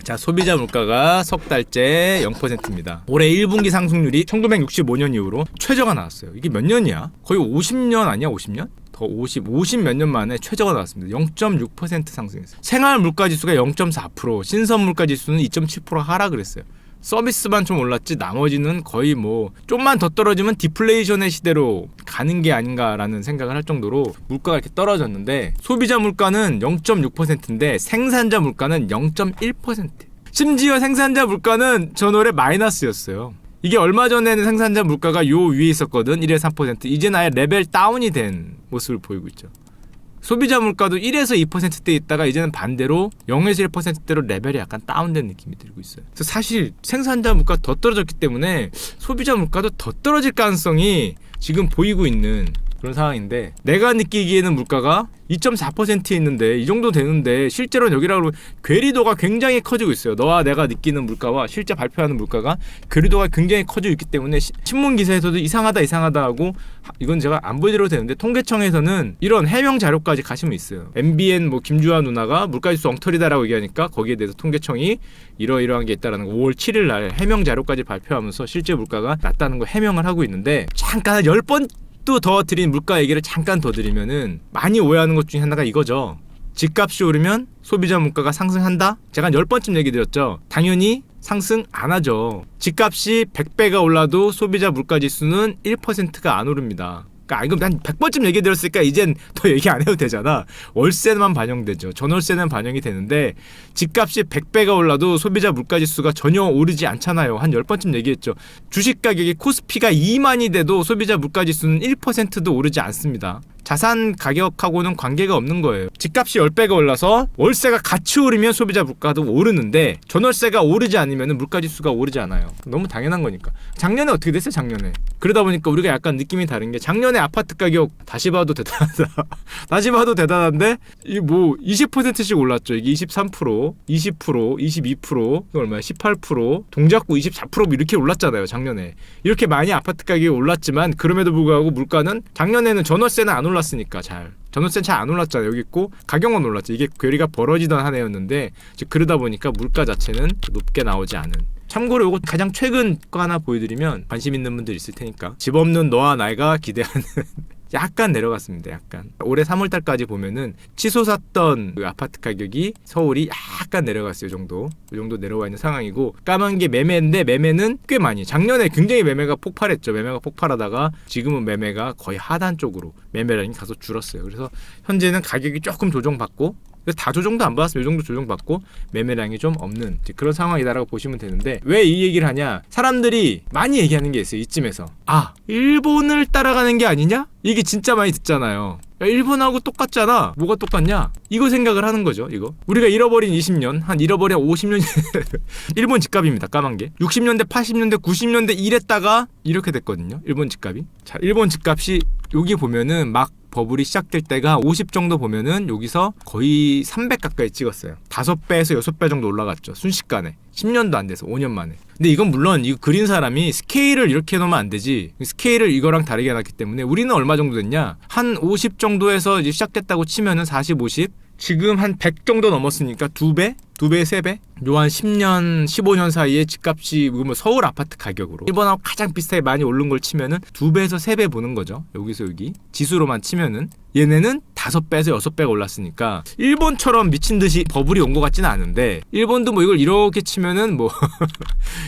자, 소비자 물가가 석 달째 0%입니다. 올해 1분기 상승률이 1965년 이후로 최저가 나왔어요. 이게 몇 년이야? 거의 50년 아니야? 50년? 더 50 몇 년 만에 최저가 나왔습니다. 0.6% 상승했어요. 생활 물가 지수가 0.4%, 신선 물가 지수는 2.7% 하락을 했어요. 서비스만 좀 올랐지 나머지는 거의 뭐 좀만 더 떨어지면 디플레이션의 시대로 가는 게 아닌가라는 생각을 할 정도로 물가가 이렇게 떨어졌는데, 소비자 물가는 0.6%인데 생산자 물가는 0.1%. 심지어 생산자 물가는 전월에 마이너스였어요. 이게 얼마 전에는 생산자 물가가 요 위에 있었거든. 1에서 3%. 이제는 아예 레벨 다운이 된 모습을 보이고 있죠. 소비자 물가도 1에서 2%대 있다가 이제는 반대로 0에서 1%대로 레벨이 약간 다운된 느낌이 들고 있어요. 그래서 사실 생산자 물가 더 떨어졌기 때문에 소비자 물가도 더 떨어질 가능성이 지금 보이고 있는 그런 상황인데, 내가 느끼기에는 물가가 2.4%에 있는데 이 정도 되는데 실제로는 여기라고 괴리도가 굉장히 커지고 있어요. 너와 내가 느끼는 물가와 실제 발표하는 물가가 괴리도가 굉장히 커지고 있기 때문에 신문 기사에서도 이상하다 하고, 이건 제가 안 보여드려도 되는데 통계청에서는 이런 해명 자료까지 가시면 있어요. MBN 뭐 김주아 누나가 물가지수 엉터리다라고 얘기하니까 거기에 대해서 통계청이 이러이러한 게 있다라는 거 5월 7일 날 해명 자료까지 발표하면서 실제 물가가 낮다는 거 해명을 하고 있는데, 잠깐 10번 또 더 드린 물가 얘기를 잠깐 더 드리면은 많이 오해하는 것 중에 하나가 이거죠. 집값이 오르면 소비자 물가가 상승한다? 제가 한 10번쯤 얘기 드렸죠. 당연히 상승 안 하죠. 집값이 100배가 올라도 소비자 물가 지수는 1%가 안 오릅니다. 그러니까 이건 한 100번쯤 얘기 드렸으니까 이젠 더 얘기 안 해도 되잖아. 월세만 반영되죠. 전월세는 반영이 되는데 집값이 100배가 올라도 소비자 물가지수가 전혀 오르지 않잖아요. 한 10번쯤 얘기했죠. 주식 가격이 코스피가 2만이 돼도 소비자 물가지수는 1%도 오르지 않습니다. 자산 가격하고는 관계가 없는 거예요. 집값이 10배가 올라서 월세가 같이 오르면 소비자 물가도 오르는데 전월세가 오르지 않으면 물가지수가 오르지 않아요. 너무 당연한 거니까. 작년에 어떻게 됐어요? 작년에. 그러다 보니까 우리가 약간 느낌이 다른 게, 작년에 아파트 가격 다시 봐도 대단하다. 다시 봐도 대단한데 이 뭐 20%씩 올랐죠. 이게 23%, 20%, 22%, 이거 얼마야? 18%, 동작구 24% 이렇게 올랐잖아요. 작년에. 이렇게 많이 아파트 가격이 올랐지만 그럼에도 불구하고 물가는, 작년에는 전월세는 안 올랐으니까 전월세는 잘 안 올랐잖아요. 여기 있고 가격만 올랐죠. 이게 괴리가 벌어지던 한 해였는데 그러다 보니까 물가 자체는 높게 나오지 않은. 참고로 이거 가장 최근 거 하나 보여드리면 관심 있는 분들 있을 테니까, 집 없는 너와 나가 기대하는 약간 내려갔습니다. 약간 올해 3월달까지 보면은 치솟았던 그 아파트 가격이 서울이 약간 내려갔어요. 이 정도 내려와 있는 상황이고, 까만 게 매매인데 매매는 꽤 많이, 작년에 굉장히 매매가 폭발했죠. 매매가 폭발하다가 지금은 매매가 거의 하단 쪽으로 매매량이 가서 줄었어요. 그래서 현재는 가격이 조금 조정받고, 다 조정도 안 받았으면 이 정도 조정받고 매매량이 좀 없는 그런 상황이다라고 보시면 되는데, 왜 이 얘기를 하냐? 사람들이 많이 얘기하는 게 있어요. 이쯤에서 일본을 따라가는 게 아니냐? 이게 진짜 많이 듣잖아요. 야, 일본하고 똑같잖아. 뭐가 똑같냐? 이거 생각을 하는 거죠. 이거 우리가 잃어버린 20년, 한 잃어버린 50년 일본 집값입니다. 까만 게 60년대, 80년대, 90년대 이랬다가 이렇게 됐거든요. 일본 집값이. 자, 일본 집값이 여기 보면은 막 버블이 시작될 때가 50 정도 보면은 여기서 거의 300 가까이 찍었어요. 5배에서 6배 정도 올라갔죠. 순식간에. 10년도 안 돼서 5년 만에. 근데 이건 물론 이거 그린 사람이 스케일을 이렇게 해놓으면 안 되지. 스케일을 이거랑 다르게 해놨기 때문에, 우리는 얼마 정도 됐냐? 한 50 정도에서 이제 시작됐다고 치면은 40, 50. 지금 한 100 정도 넘었으니까 2배? 2배, 3배? 요 한 10년, 15년 사이에 집값이 뭐 서울 아파트 가격으로 일본하고 가장 비슷하게 많이 오른 걸 치면은 2배에서 3배 보는 거죠. 여기서 여기. 지수로만 치면은. 얘네는 5배에서 6배가 올랐으니까 일본처럼 미친 듯이 버블이 온 것 같지는 않은데, 일본도 뭐 이걸 이렇게 치면은 뭐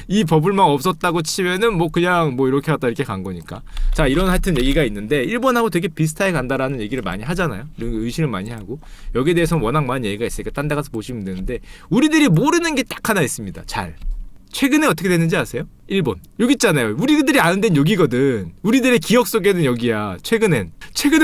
이 버블만 없었다고 치면은 뭐 그냥 뭐 이렇게 갔다 이렇게 간 거니까. 자, 이런 하여튼 얘기가 있는데, 일본하고 되게 비슷하게 간다라는 얘기를 많이 하잖아요. 의심을 많이 하고. 여기에 대해서는 워낙 많은 얘기가 있으니까 딴 데 가서 보시면 되는데, 우리들이 모르는 게 딱 하나 있습니다. 최근에 어떻게 됐는지 아세요? 일본. 여기 있잖아요. 우리들이 아는 데는 여기거든. 우리들의 기억 속에는 여기야. 최근엔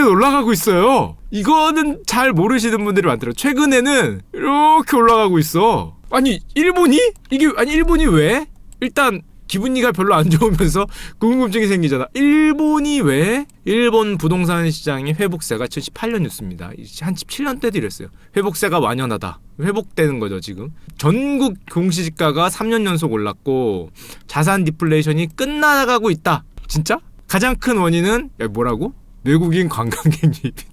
올라가고 있어요. 이거는 잘 모르시는 분들이 많더라고요. 최근에는 이렇게 올라가고 있어. 아니 일본이? 일본이 왜? 일단 기분이가 별로 안 좋으면서 궁금증이 생기잖아. 일본이 왜? 일본 부동산 시장의 회복세가 2018년 뉴스입니다. 한 17년 때도 이랬어요. 회복세가 완연하다. 회복되는 거죠 지금. 전국 공시지가가 3년 연속 올랐고 자산 디플레이션이 끝나가고 있다. 진짜? 가장 큰 원인은 뭐라고? 외국인 관광객 유입이다.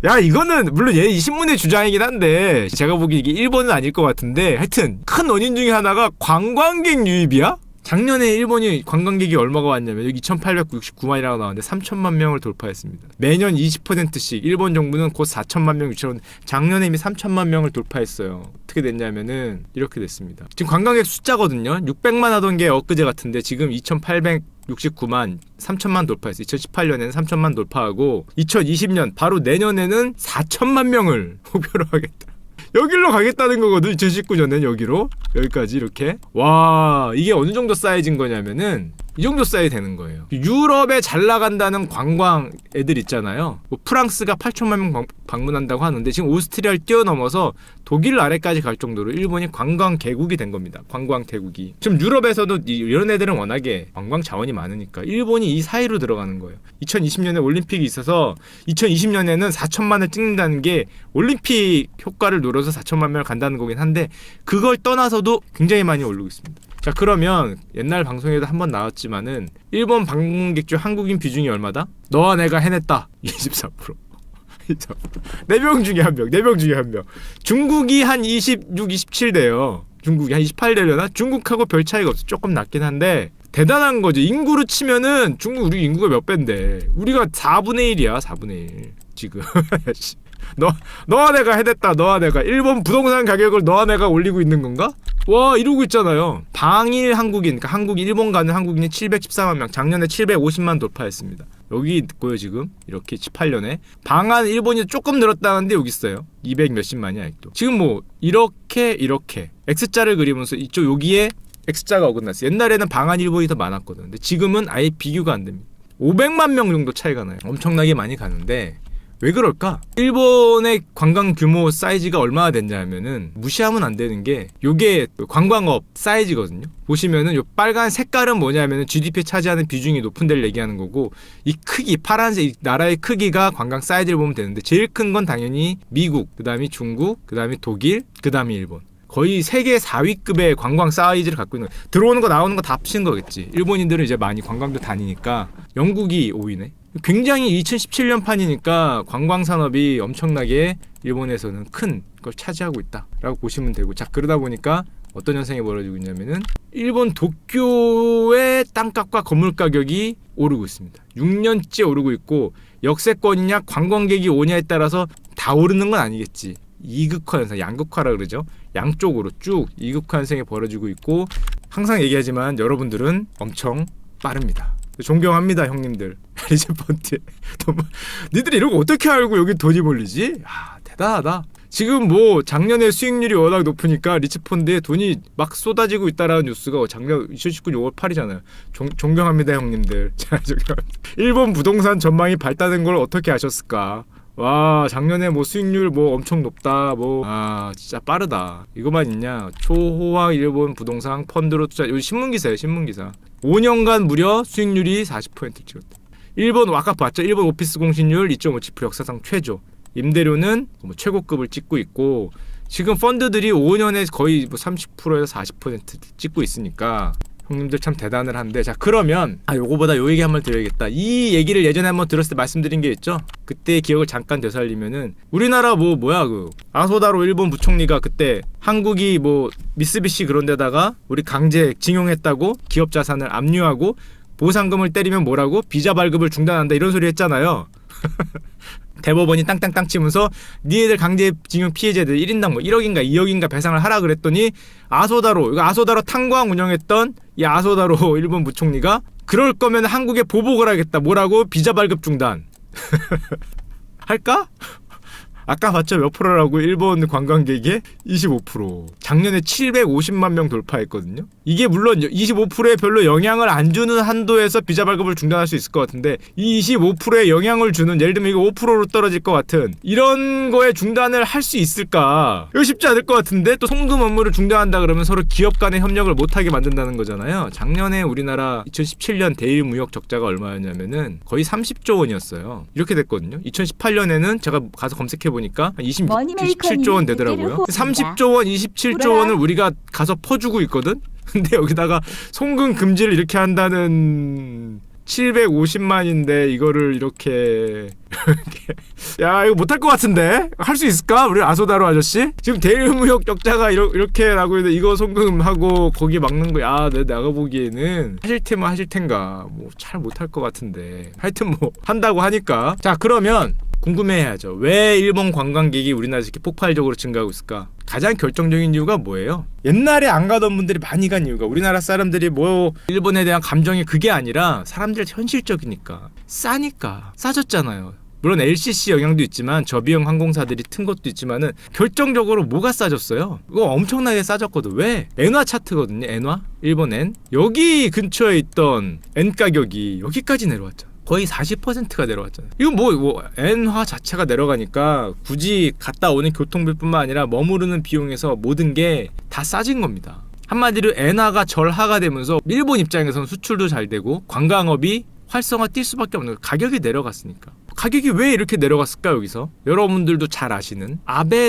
야 이거는 물론 얘 이 신문의 주장이긴 한데 제가 보기 이게 1번은 아닐 것 같은데 하여튼 큰 원인 중에 하나가 관광객 유입이야? 작년에 일본이 관광객이 얼마가 왔냐면 여기 2,869만이라고 나왔는데 3천만 명을 돌파했습니다. 매년 20%씩 일본 정부는 곧 4천만 명 유치하는데 작년에 이미 3천만 명을 돌파했어요. 어떻게 됐냐면은 이렇게 됐습니다. 지금 관광객 숫자거든요. 600만 하던 게 엊그제 같은데 지금 2,869만 3천만 돌파했어요. 2018년에는 3천만 돌파하고 2020년 바로 내년에는 4천만 명을 목표로 하겠다. 여기로 가겠다는 거거든. 2019년엔 여기까지 이렇게. 와 이게 어느 정도 사이즈인 거냐면은 이 정도 사이즈 되는 거예요. 유럽에 잘 나간다는 관광 애들 있잖아요. 뭐 프랑스가 8천만 명 방문한다고 하는데 지금 오스트리아를 뛰어넘어서 독일 아래까지 갈 정도로 일본이 관광 개국이 된 겁니다. 관광 대국이. 지금 유럽에서도 이런 애들은 워낙에 관광 자원이 많으니까 일본이 이 사이로 들어가는 거예요. 2020년에 올림픽이 있어서 2020년에는 4천만을 찍는다는 게 올림픽 효과를 노려서 4천만 명을 간다는 거긴 한데 그걸 떠나서도 굉장히 많이 오르고 있습니다. 자 그러면 옛날 방송에도 한번 나왔지만은 일본 방문객 중 한국인 비중이 얼마다? 너와 내가 해냈다 24%. 4명 중에 1명 4명 중에 1명. 중국이 한 26, 27 돼요. 중국이 한 28 되려나? 중국하고 별 차이가 없어. 조금 낮긴 한데 대단한 거죠. 인구로 치면은 중국 우리 인구가 몇 배인데 우리가 4분의 1이야 4분의 1 지금. 너와 내가 해냈다. 너와 내가 일본 부동산 가격을 너와 내가 올리고 있는 건가? 와 이러고 있잖아요. 방일 한국인, 그러니까 한국 일본 가는 한국인이 714만 명, 작년에 750만 돌파했습니다. 여기 있고요 지금 이렇게 18년에 방한 일본이 조금 늘었다는데 여기 있어요. 200 몇십만이 아직도. 지금 뭐 이렇게 X자를 그리면서 이쪽 여기에 X자가 어긋났어요. 옛날에는 방한 일본이 더 많았거든. 근데 지금은 아예 비교가 안 됩니다. 500만 명 정도 차이가 나요. 엄청나게 많이 가는데 왜 그럴까? 일본의 관광 규모 사이즈가 얼마나 됐냐면은 무시하면 안 되는 게 요게 관광업 사이즈거든요. 보시면은 요 빨간 색깔은 뭐냐면은 GDP에 차지하는 비중이 높은 데를 얘기하는 거고 이 크기 파란색 이 나라의 크기가 관광 사이즈를 보면 되는데 제일 큰 건 당연히 미국, 그다음이 중국, 그다음이 독일, 그다음이 일본. 거의 세계 4위급의 관광 사이즈를 갖고 있는 거예요. 들어오는 거 나오는 거 다 합친 거겠지. 일본인들은 이제 많이 관광도 다니니까. 영국이 5위네. 굉장히 2017년 판이니까 관광 산업이 엄청나게 일본에서는 큰 걸 차지하고 있다라고 보시면 되고, 자 그러다 보니까 어떤 현상이 벌어지고 있냐면은 일본 도쿄의 땅값과 건물 가격이 오르고 있습니다. 6년째 오르고 있고, 역세권이냐 관광객이 오냐에 따라서 다 오르는 건 아니겠지. 이극화 현상, 양극화라 그러죠. 양쪽으로 쭉 이극화 현상이 벌어지고 있고, 항상 얘기하지만 여러분들은 엄청 빠릅니다. 존경합니다 형님들. 리즈펀트 니들이 이러고 어떻게 알고 여기 돈이 몰리지? 야 대단하다. 지금 뭐 작년에 수익률이 워낙 높으니까 리츠펀드에 돈이 막 쏟아지고 있다라는 뉴스가 작년 2019년 5월 8일이잖아요. 존경합니다 형님들. 일본 부동산 전망이 밝다는 걸 어떻게 아셨을까? 와 작년에 뭐 수익률 뭐 엄청 높다 뭐 진짜 빠르다. 이거만 있냐? 초호화 일본 부동산 펀드로 투자. 여기 신문기사예요. 신문기사. 5년간 무려 수익률이 40%를 찍었다. 일본 아까 봤죠? 일본 오피스 공실률 2.57% 역사상 최저. 임대료는 뭐 최고급을 찍고 있고, 지금 펀드들이 5년에 거의 뭐 30%에서 40% 찍고 있으니까 형님들 참 대단을 한데, 자 그러면 요거보다 요 얘기 한번 드려야겠다. 이 얘기를 예전에 한번 들었을 때 말씀드린 게 있죠. 그때 기억을 잠깐 되살리면은 우리나라 뭐야 그 아소다로 일본 부총리가 그때 한국이 뭐 미쓰비시 그런 데다가 우리 강제 징용했다고 기업 자산을 압류하고 보상금을 때리면 뭐라고 비자 발급을 중단한다 이런 소리 했잖아요. 대법원이 땅땅땅 치면서 니네들 강제징용 피해자들 1인당 뭐 1억인가 2억인가 배상을 하라 그랬더니 아소다로 탄광 운영했던 이 아소다로 일본 부총리가 그럴 거면 한국에 보복을 하겠다. 뭐라고? 비자 발급 중단. 할까? 아까 봤죠? 몇 프로라고? 일본 관광객의 25%. 작년에 750만 명 돌파했거든요. 이게 물론 25%에 별로 영향을 안 주는 한도에서 비자 발급을 중단할 수 있을 것 같은데, 이 25%에 영향을 주는, 예를 들면 이거 5%로 떨어질 것 같은 이런 거에 중단을 할 수 있을까? 이거 쉽지 않을 것 같은데, 또 송금 업무를 중단한다 그러면 서로 기업 간의 협력을 못하게 만든다는 거잖아요. 작년에 우리나라 2017년 대일 무역 적자가 얼마였냐면은 거의 30조 원이었어요. 이렇게 됐거든요. 2018년에는 제가 가서 검색해 보니까 27조 원 되더라고요. 30조 원, 27조 원을 우리가 가서 퍼주고 있거든. 근데 여기다가 송금 금지를 이렇게 한다는 750만인데 이거를 이렇게 야 이거 못할 것 같은데 할 수 있을까? 우리 아소다로 아저씨 지금 대의무역 적자가 이렇게 라고 했는데 이거 송금하고 거기 막는 거 야 내가 보기에는 하실 테면 하실 텐가 뭐 잘 못할 것 같은데 하여튼 뭐 한다고 하니까 자 그러면 궁금해해야죠. 왜 일본 관광객이 우리나라에서 이렇게 폭발적으로 증가하고 있을까? 가장 결정적인 이유가 뭐예요? 옛날에 안 가던 분들이 많이 간 이유가 우리나라 사람들이 뭐 일본에 대한 감정이 그게 아니라 사람들 현실적이니까 싸니까 싸졌잖아요. 물론 LCC 영향도 있지만 저비용 항공사들이 튼 것도 있지만은 결정적으로 뭐가 싸졌어요? 이거 엄청나게 싸졌거든. 왜? 엔화 차트거든요. 엔화? 일본 엔. 여기 근처에 있던 엔 가격이 여기까지 내려왔죠. 거의 40%가 내려왔잖아요. 이거 뭐 엔화 자체가 내려가니까 굳이 갔다 오는 교통비뿐만 아니라 머무르는 비용에서 모든 게 다 싸진 겁니다. 한마디로 엔화가 절하가 되면서 일본 입장에서는 수출도 잘 되고 관광업이 활성화 뛸 수밖에 없는 거예요. 가격이 내려갔으니까. 가격이 왜 이렇게 내려갔을까 여기서? 여러분들도 잘 아시는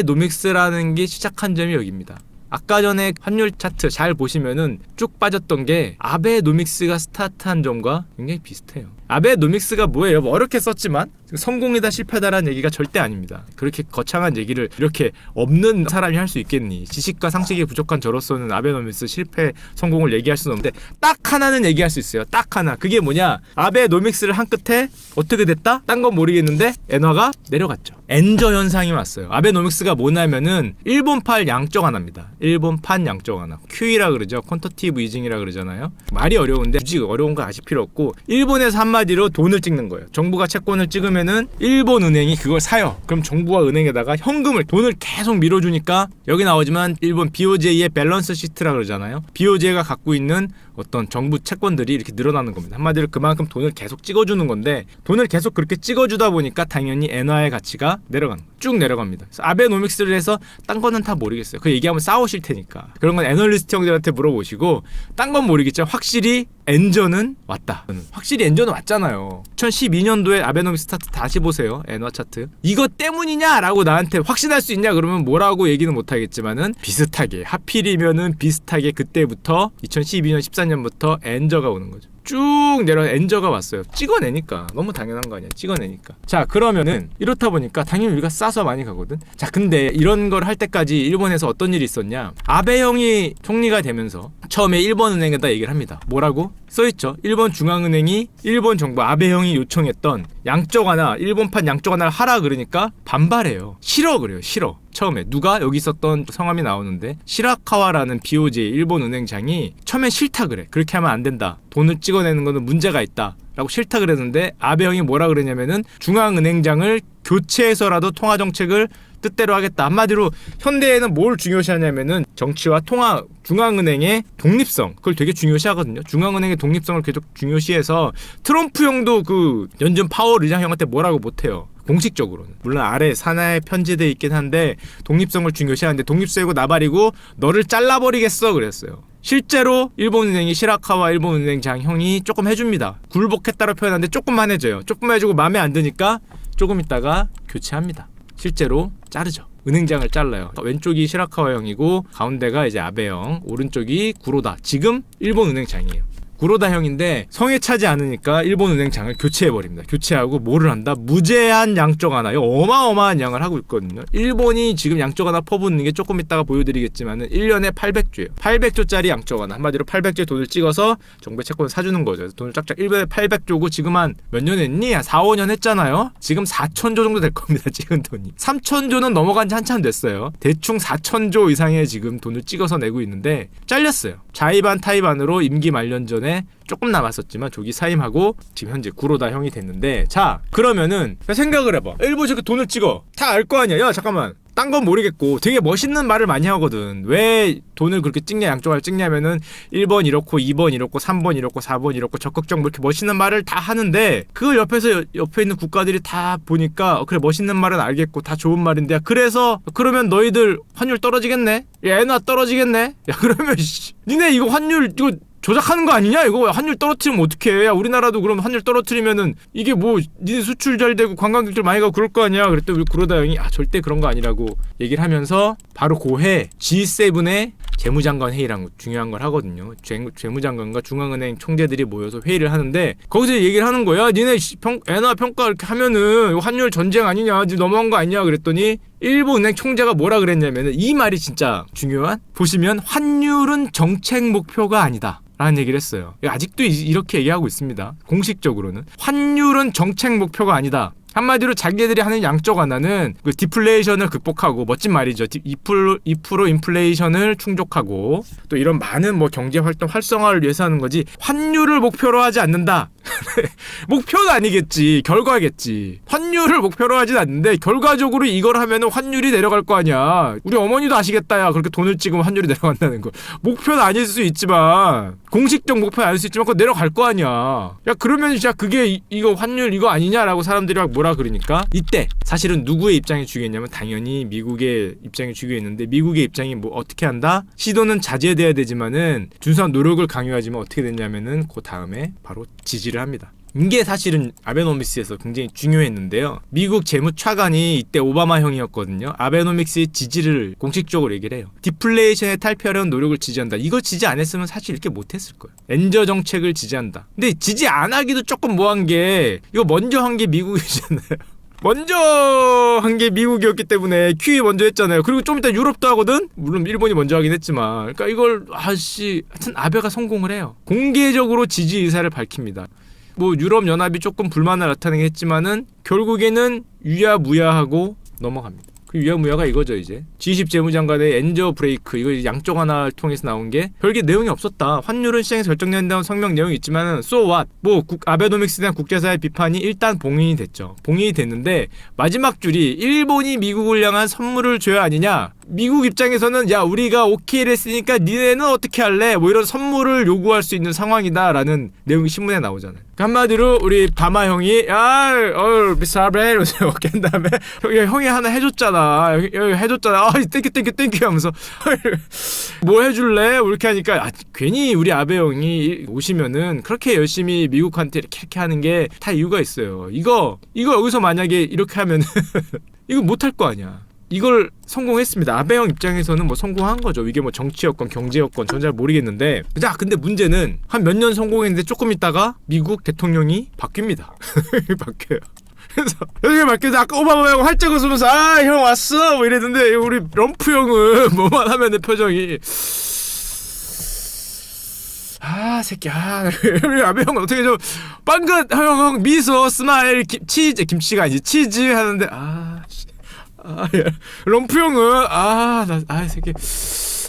아베노믹스라는 게 시작한 점이 여기입니다. 아까 전에 환율 차트 잘 보시면은 쭉 빠졌던 게 아베노믹스가 스타트한 점과 굉장히 비슷해요. 아베노믹스가 뭐예요? 뭐 어렵게 썼지만 성공이다 실패다라는 얘기가 절대 아닙니다. 그렇게 거창한 얘기를 이렇게 없는 사람이 할 수 있겠니? 지식과 상식이 부족한 저로서는 아베노믹스 실패 성공을 얘기할 수는 없는데 딱 하나는 얘기할 수 있어요. 딱 하나. 그게 뭐냐? 아베노믹스를 한 끝에 어떻게 됐다? 딴 건 모르겠는데 엔화가 내려갔죠. 엔저 현상이 왔어요. 아베노믹스가 뭐냐면은 일본판 양적 완화입니다. 일본판 양적 완화. QE라 그러죠. 퀀터티브 이징이라 그러잖아요. 말이 어려운데 굳이 어려운 거 아실 필요 없고 일본에서 한마디로 돈을 찍는 거예요. 정부가 채권을 찍으면은 일본 은행이 그걸 사요. 그럼 정부가 은행에다가 현금을 돈을 계속 밀어주니까 여기 나오지만 일본 BOJ의 밸런스 시트라 그러잖아요. BOJ가 갖고 있는 어떤 정부 채권들이 이렇게 늘어나는 겁니다. 한마디로 그만큼 돈을 계속 찍어주는 건데 돈을 계속 그렇게 찍어주다 보니까 당연히 엔화의 가치가 내려가는 거예요. 쭉 내려갑니다. 그래서 아베노믹스를 해서 딴 거는 다 모르겠어요. 그 얘기하면 싸우실 테니까. 그런 건 애널리스트 형들한테 물어보시고 딴 건 모르겠지만 확실히 엔저는 왔다. 확실히 엔저는 왔잖아요. 2012년도에 아베노믹스 차트 다시 보세요. 엔화 차트. 이것 때문이냐라고 나한테 확신할 수 있냐 그러면 뭐라고 얘기는 못하겠지만은 비슷하게 하필이면은 비슷하게 그때부터 2012년 14년부터 엔저가 오는 거죠. 쭉 내려 엔저가 왔어요. 찍어내니까 너무 당연한 거 아니야. 찍어내니까. 자 그러면은 이렇다 보니까 당연히 우리가 싸서 많이 가거든. 자 근데 이런 걸 할 때까지 일본에서 어떤 일이 있었냐. 아베 형이 총리가 되면서 처음에 일본 은행에다 얘기를 합니다. 뭐라고? 써있죠. 일본 중앙은행이 일본 정부 아베 형이 요청했던 양적 완화 일본판 양적 완화를 하라 그러니까 반발해요. 싫어 그래요. 싫어. 처음에 누가 여기 있었던 성함이 나오는데 시라카와라는 BOJ 일본 은행장이 처음엔 싫다 그래. 그렇게 하면 안 된다. 돈을 찍어내는 거는 문제가 있다 라고 싫다 그랬는데 아베 형이 뭐라 그러냐면은 중앙은행장을 교체해서라도 통화정책을 뜻대로 하겠다. 한마디로 현대에는 뭘 중요시하냐면은 정치와 통화 중앙은행의 독립성 그걸 되게 중요시하거든요. 중앙은행의 독립성을 계속 중요시해서 트럼프 형도 그 연준 파월 의장 형한테 뭐라고 못해요. 공식적으로는. 물론 아래 산하에 편지돼 있긴 한데 독립성을 중요시하는데 독립성이고 나발이고 너를 잘라버리겠어 그랬어요. 실제로 일본은행이 시라카와 일본은행장 형이 조금 해줍니다. 굴복했다고 표현하는데 조금만 해줘요. 조금만 해주고 마음에 안 드니까 조금 있다가 교체합니다. 실제로 자르죠. 은행장을 잘라요. 왼쪽이 시라카와 형이고 가운데가 이제 아베 형, 오른쪽이 구로다. 지금 일본 은행장이에요. 구로다 형인데 성에 차지 않으니까 일본 은행장을 교체해버립니다. 교체하고 뭐를 한다? 무제한 양적 완화. 어마어마한 양을 하고 있거든요. 일본이 지금 양적 완화 퍼붓는 게 조금 이따가 보여드리겠지만은 1년에 800조예요. 800조짜리 양적 완화. 한마디로 800조 돈을 찍어서 정부의 채권을 사주는 거죠. 돈을 쫙쫙 1년에 800조고 지금 한 몇 년 했니? 4, 5년 했잖아요. 지금 4천조 정도 될 겁니다. 찍은 돈이. 3천조는 넘어간 지 한참 됐어요. 대충 4천조 이상의 지금 돈을 찍어서 내고 있는데 잘렸어요. 자의반 타의반으로 임기 만년 전에 조금 남았었지만 조기 사임하고 지금 현재 구로다 형이 됐는데 자 그러면은 생각을 해봐. 일본 저렇게 돈을 찍어 다 알 거 아니야. 야 잠깐만 딴 건 모르겠고 되게 멋있는 말을 많이 하거든. 왜 돈을 그렇게 찍냐 양쪽을 찍냐면은 1번 이렇고 2번 이렇고 3번 이렇고 4번 이렇고 적극적 뭐 이렇게 멋있는 말을 다 하는데 그걸 옆에서 옆에 있는 국가들이 다 보니까 그래 멋있는 말은 알겠고 다 좋은 말인데 그래서 그러면 너희들 환율 떨어지겠네? 야 엔화 떨어지겠네? 야 그러면 니네 이거 환율 이거 조작하는 거 아니냐? 이거 환율 떨어뜨리면 어떡해? 야 우리나라도 그럼 환율 떨어뜨리면은 이게 뭐 니네 수출 잘 되고 관광객들 많이 가고 그럴 거 아니야? 그랬더니 우리 구로다 형이 절대 그런 거 아니라고 얘기를 하면서 바로 고해 G7의 재무장관 회의랑 중요한 걸 하거든요. 재무장관과 중앙은행 총재들이 모여서 회의를 하는데 거기서 얘기를 하는 거야. 니네 엔화 평가 이렇게 하면은 환율 전쟁 아니냐, 너무한 거 아니냐 그랬더니 일본은행 총재가 뭐라 그랬냐면은 이 말이 진짜 중요한, 보시면 환율은 정책 목표가 아니다 라는 얘기를 했어요. 아직도 이렇게 얘기하고 있습니다. 공식적으로는 환율은 정책 목표가 아니다. 한마디로 자기들이 하는 양적 완화는 그 디플레이션을 극복하고, 멋진 말이죠. 2% 인플레이션을 충족하고 또 이런 많은 뭐 경제 활동 활성화를 위해서 하는 거지 환율을 목표로 하지 않는다. 목표는 아니겠지, 결과겠지. 환율을 목표로 하진 않는데 결과적으로 이걸 하면은 환율이 내려갈 거 아니야. 우리 어머니도 아시겠다. 야, 그렇게 돈을 찍으면 환율이 내려간다는 거. 목표는 아닐 수 있지만, 공식적 목표는 아닐 수 있지만 그거 내려갈 거 아니야. 야, 그러면 진짜 그게 이거 환율 이거 아니냐라고 사람들이 막 뭐라 그러니까, 이때 사실은 누구의 입장이 중요했냐면 당연히 미국의 입장이 중요했는데, 미국의 입장이 뭐 어떻게 한다? 시도는 자제돼야 되지만은 준수한 노력을 강요하지만 어떻게 됐냐면은 그 다음에 바로 지지를 합니다. 이게 사실은 아베노믹스에서 굉장히 중요했는데요. 미국 재무차관이 이때 오바마 형이었거든요. 아베노믹스의 지지를 공식적으로 얘기를 해요. 디플레이션에 탈피하려는 노력을 지지한다. 이거 지지 안 했으면 사실 이렇게 못했을 거예요. 엔저 정책을 지지한다. 근데 지지 안 하기도 조금 뭐한 게, 이거 먼저 한 게 미국이잖아요. 먼저 한 게 미국이었기 때문에 QE 먼저 했잖아요. 그리고 좀 이따 유럽도 하거든? 물론 일본이 먼저 하긴 했지만. 그러니까 이걸 하여튼 아베가 성공을 해요. 공개적으로 지지 의사를 밝힙니다. 뭐 유럽 연합이 조금 불만을 나타내긴 했지만은 결국에는 유야무야하고 넘어갑니다. 그 유야무야가 이거죠. 이제 G20 재무장관의 엔저 브레이크, 이거 양적 완화를 통해서 나온 게 별게 내용이 없었다. 환율은 시장에서 결정된다는 성명 내용이 있지만은 so what? 뭐 아베노믹스에 대한 국제사회 비판이 일단 봉인이 됐죠. 봉인이 됐는데 마지막 줄이 일본이 미국을 향한 선물을 줘야 아니냐. 미국 입장에서는 야, 우리가 오케이를 했으니까 니네는 어떻게 할래? 뭐 이런 선물을 요구할 수 있는 상황이다라는 내용이 신문에 나오잖아요. 한마디로 우리 바마 형이 비싸베 이러면서 깬 다음에 형이 하나 해줬잖아. 해줬잖아. 땡큐 하면서 뭐 해줄래? 이렇게 하니까 괜히 우리 아베 형이 오시면은 그렇게 열심히 미국한테 이렇게 하는 게 다 이유가 있어요. 이거 여기서 만약에 이렇게 하면은 이거 못할 거 아니야. 이걸 성공했습니다. 아베 형 입장에서는 뭐 성공한 거죠. 이게 뭐 정치였건 경제였건 전 잘 모르겠는데, 자, 근데 문제는 한 몇 년 성공했는데 조금 있다가 미국 대통령이 바뀝니다. 바뀌어요. 그래서 여기 바뀌어서 아까 오바마 형 활짝 웃으면서 형 왔어 뭐 이랬는데, 우리 럼프 형은 뭐만 하면은 표정이 새끼야. 아베 형은 어떻게 좀 빵긋 형 미소 스마일 치즈, 김치가 아니지 치즈 하는데 럼프 형은 새끼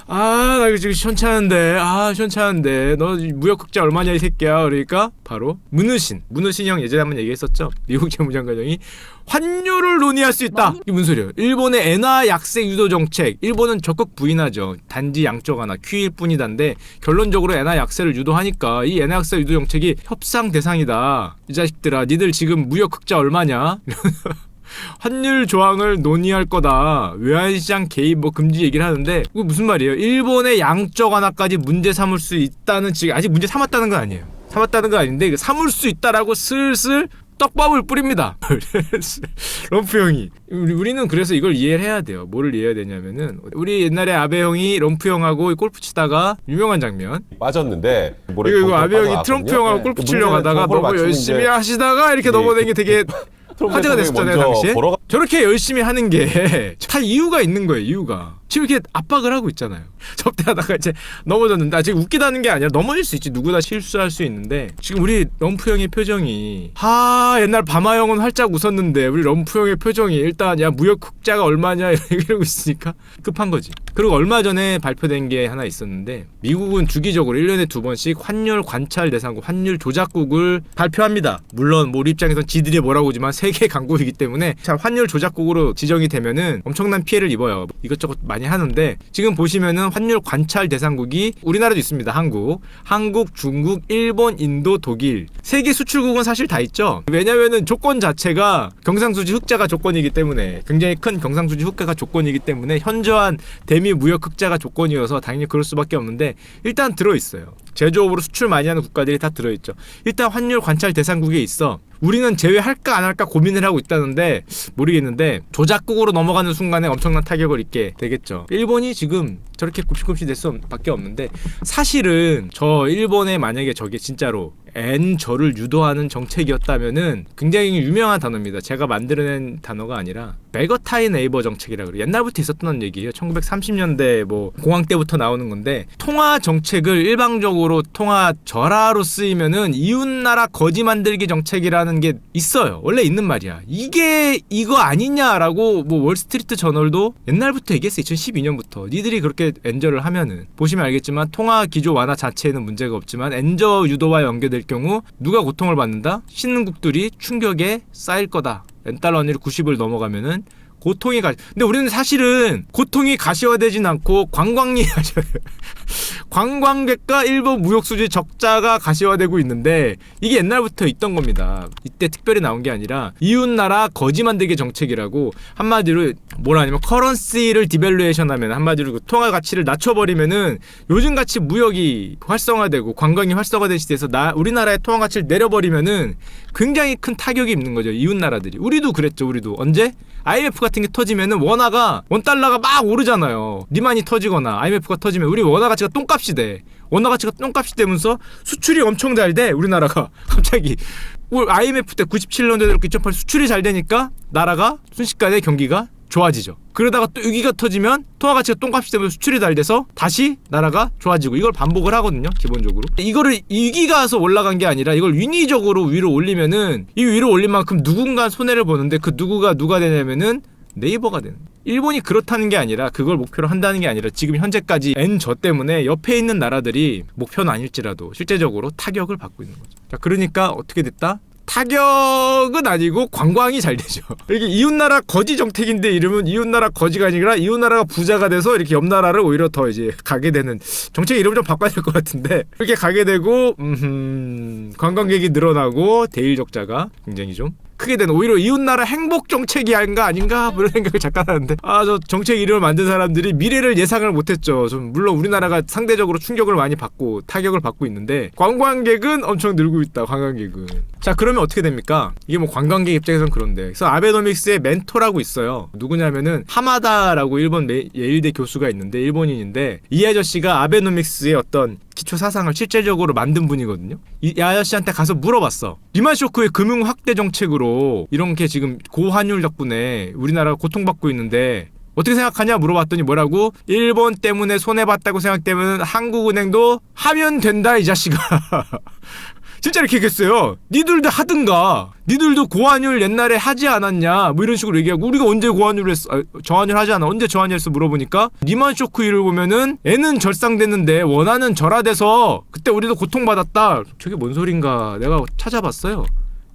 나 이거 지금 시원찮은데 너 무역 흑자 얼마냐 이 새끼야. 그러니까 바로 문우신 형 예전에 한번 얘기했었죠. 미국 재무장관 형이 환율을 논의할 수 있다. 이게 무슨 소리예요? 일본의 엔화 약세 유도 정책, 일본은 적극 부인하죠. 단지 양적 완화 QE일 뿐이다인데 결론적으로 엔화 약세를 유도하니까 이 엔화 약세 유도 정책이 협상 대상이다. 이 자식들아, 니들 지금 무역 흑자 얼마냐? 환율 조항을 논의할 거다. 외환시장 개입 뭐 금지 얘기를 하는데, 그거 무슨 말이에요? 일본의 양적 완화까지 문제 삼을 수 있다는, 지금 아직 문제 삼았다는 건 아니에요. 삼았다는 건 아닌데 삼을 수 있다라고 슬슬 떡밥을 뿌립니다. 럼프 형이. 우리는 그래서 이걸 이해를 해야 돼요. 뭐를 이해해야 되냐면은, 우리 옛날에 아베 형이 럼프 형하고 골프 치다가 유명한 장면 빠졌는데 이거 아베 형이 트럼프 형하고 골프 치려고 하다가 너무 열심히 하시다가 이렇게 넘어낸 게 되게 화제가 됐었잖아요, 당시에. 저렇게 열심히 하는 게 다 이유가 있는 거예요. 이유가 지금 이렇게 압박을 하고 있잖아요. 접대하다가 이제 넘어졌는데, 지금 웃기다는 게 아니라 넘어질 수 있지. 누구나 실수할 수 있는데, 지금 우리 럼프 형의 표정이 옛날 바마 형은 활짝 웃었는데 우리 럼프 형의 표정이 일단 야, 무역 흑자가 얼마냐 이러고 있으니까 급한 거지. 그리고 얼마 전에 발표된 게 하나 있었는데, 미국은 주기적으로 1년에 2번씩 환율 관찰 대상국, 환율 조작국을 발표합니다. 물론 뭐 우리 입장에선 지들이 뭐라고 하지만 세계 강국이기 때문에 참 환율 조작국으로 지정이 되면은 엄청난 피해를 입어요. 이것저것 많이 하는데, 지금 보시면은 환율 관찰 대상국이 우리나라도 있습니다. 한국, 중국, 일본, 인도, 독일. 세계 수출국은 사실 다 있죠. 왜냐면은 조건 자체가 경상수지 흑자가 조건이기 때문에, 굉장히 큰 경상수지 흑자가 조건이기 때문에 현저한 대미 무역 흑자가 조건이어서 당연히 그럴 수밖에 없는데, 일단 들어있어요. 제조업으로 수출 많이 하는 국가들이 다 들어있죠. 일단 환율 관찰 대상국에 있어. 우리는 제외할까 안 할까 고민을 하고 있다는데 모르겠는데, 조작국으로 넘어가는 순간에 엄청난 타격을 입게 되겠죠. 일본이 지금 저렇게 굽신굽신 될 수밖에 없는데 사실은 저 일본에 만약에 저게 진짜로 N저를 유도하는 정책이었다면은 굉장히 유명한 단어입니다. 제가 만들어낸 단어가 아니라 베거타이 네이버 정책이라 그래요. 옛날부터 있었던 얘기예요. 1930년대 뭐 공황 때부터 나오는 건데 통화 정책을 일방적으로 통화 절하로 쓰이면은 이웃나라 거지 만들기 정책이라는 게 있어요. 원래 있는 말이야. 이게 이거 아니냐라고 뭐 월스트리트 저널도 옛날부터 얘기했어. 2012년부터 니들이 그렇게 N저를 하면은 보시면 알겠지만 통화 기조 완화 자체에는 문제가 없지만 N저 유도와 연계될 경우 누가 고통을 받는다? 신흥국들이 충격에 쌓일 거다. N달러 환율이 90을 넘어가면은 고통이 근데 우리는 사실은 고통이 가시화되진 않고 관광객과 일본 무역 수지 적자가 가시화되고 있는데 이게 옛날부터 있던 겁니다. 이때 특별히 나온 게 아니라 이웃나라 거지 만들기 정책이라고 한마디로 뭐라냐면 커런시를 디밸루에이션하면 한마디로 그 통화 가치를 낮춰버리면은 요즘 같이 무역이 활성화되고 관광이 활성화된 시대에서 우리나라의 통화 가치를 내려버리면은 굉장히 큰 타격이 있는 거죠. 이웃나라들이. 우리도 그랬죠. 우리도 언제? IMF 같은 게 터지면은 원달러가 막 오르잖아요. 리만이 터지거나 IMF가 터지면 우리 원화 가치가 똥값이 돼. 원화 가치가 똥값이 되면서 수출이 엄청 잘 돼. 우리나라가 갑자기 IMF 때 97년도에 2008년 수출이 잘 되니까 나라가 순식간에 경기가 좋아지죠. 그러다가 또 위기가 터지면 통화 가치가 똥값이 되면서 수출이 잘 돼서 다시 나라가 좋아지고 이걸 반복을 하거든요. 기본적으로 이거를 위기가 와서 올라간 게 아니라 이걸 인위적으로 위로 올리면은 이 위로 올린 만큼 누군가 손해를 보는데 그 누가 되냐면은 네이버가 되는. 일본이 그렇다는 게 아니라 그걸 목표로 한다는 게 아니라 지금 현재까지 N저 때문에 옆에 있는 나라들이 목표는 아닐지라도 실제적으로 타격을 받고 있는 거죠. 자, 그러니까 어떻게 됐다? 타격은 아니고 관광이 잘 되죠. 이렇게 이웃나라 거지 정책인데 이러면 이웃나라 거지가 아니라 이웃나라가 부자가 돼서 이렇게 옆나라를 오히려 더 이제 가게 되는 정책 이름 좀 바꿔야 될 것 같은데 이렇게 가게 되고 관광객이 늘어나고 대일 적자가 굉장히 좀 크게 되는 오히려 이웃나라 행복 정책이 아닌가 그런 생각을 잠깐 하는데 저 정책 이름을 만든 사람들이 미래를 예상을 못했죠. 좀 물론 우리나라가 상대적으로 충격을 많이 받고 타격을 받고 있는데 관광객은 엄청 늘고 있다. 관광객은. 자, 그러면 어떻게 됩니까? 이게 뭐 관광객 입장에서는 그런데 그래서 아베노믹스의 멘토라고 있어요. 누구냐면은 하마다라고 일본 예일대 교수가 있는데 일본인인데 이 아저씨가 아베노믹스의 어떤 기초 사상을 실제적으로 만든 분이거든요. 이 아저씨한테 가서 물어봤어. 리만 쇼크의 금융 확대 정책으로 이런 게 지금 고환율 덕분에 우리나라가 고통받고 있는데 어떻게 생각하냐 물어봤더니 뭐라고? 일본 때문에 손해봤다고 생각되면 한국은행도 하면 된다 이 자식아. 진짜 이렇게 얘기했어요. 니들도 하든가. 니들도 고환율 옛날에 하지 않았냐 뭐 이런 식으로 얘기하고 우리가 언제 고환율을 했어? 저환율 하지 않아. 언제 저환율 했어? 물어보니까 리만 쇼크 일을 보면은 N은 절상됐는데 원화는 절하돼서 그때 우리도 고통받았다. 저게 뭔 소린가 내가 찾아봤어요.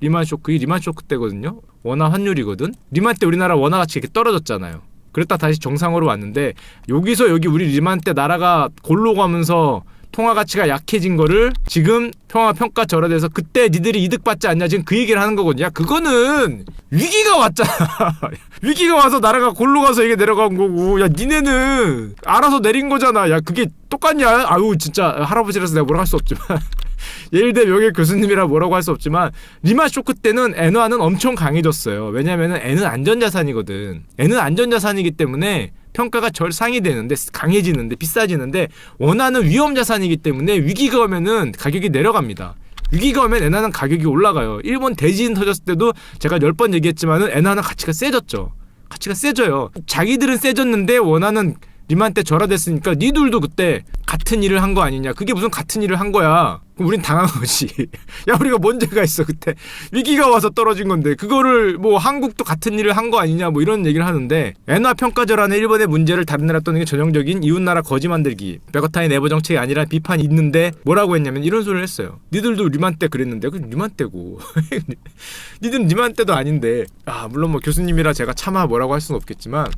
리만 쇼크 때거든요. 원화 환율이거든. 리만 때 우리나라 원화 가치 이렇게 떨어졌잖아요. 그랬다 다시 정상으로 왔는데 여기서 여기 우리 리만 때 나라가 골로 가면서 통화 가치가 약해진 거를 지금 통화 평가 절하돼서 그때 니들이 이득 받지 않냐 지금 그 얘기를 하는 거거든요. 그거는 위기가 왔잖아. 위기가 와서 나라가 골로 가서 이게 내려간 거고 야 니네는 알아서 내린 거잖아. 야 그게 똑같냐? 아유 진짜 할아버지라서 내가 뭐라고 할 수 없지만 예일대 명예 교수님이라 뭐라고 할 수 없지만 리만 쇼크 때는 엔화는 엄청 강해졌어요. 왜냐면은 N은 안전자산이거든. N은 안전자산이기 때문에 평가가 절상이 되는데 강해지는데 비싸지는데 원화는 위험자산이기 때문에 위기가 오면은 가격이 내려갑니다. 위기가 오면 엔화는 가격이 올라가요. 일본 대지진 터졌을 때도 제가 10번 얘기했지만은 엔화는 가치가 세졌죠. 가치가 세져요. 자기들은 세졌는데 원화는 리만 때 절하됐으니까 니들도 그때 같은 일을 한 거 아니냐. 그게 무슨 같은 일을 한 거야. 그럼 우린 당한 거지. 야 우리가 뭔 죄가 있어. 그때 위기가 와서 떨어진 건데 그거를 뭐 한국도 같은 일을 한 거 아니냐 뭐 이런 얘기를 하는데 엔화 평가절하는 일본의 문제를 다른 나라 떠는 게 전형적인 이웃나라 거지 만들기 베거타이 네이버 정책이 아니라 비판이 있는데 뭐라고 했냐면 이런 소리를 했어요. 니들도 리만 때 그랬는데 그 리만 때고 니들은 리만 때도 아닌데 물론 뭐 교수님이라 제가 차마 뭐라고 할 수는 없겠지만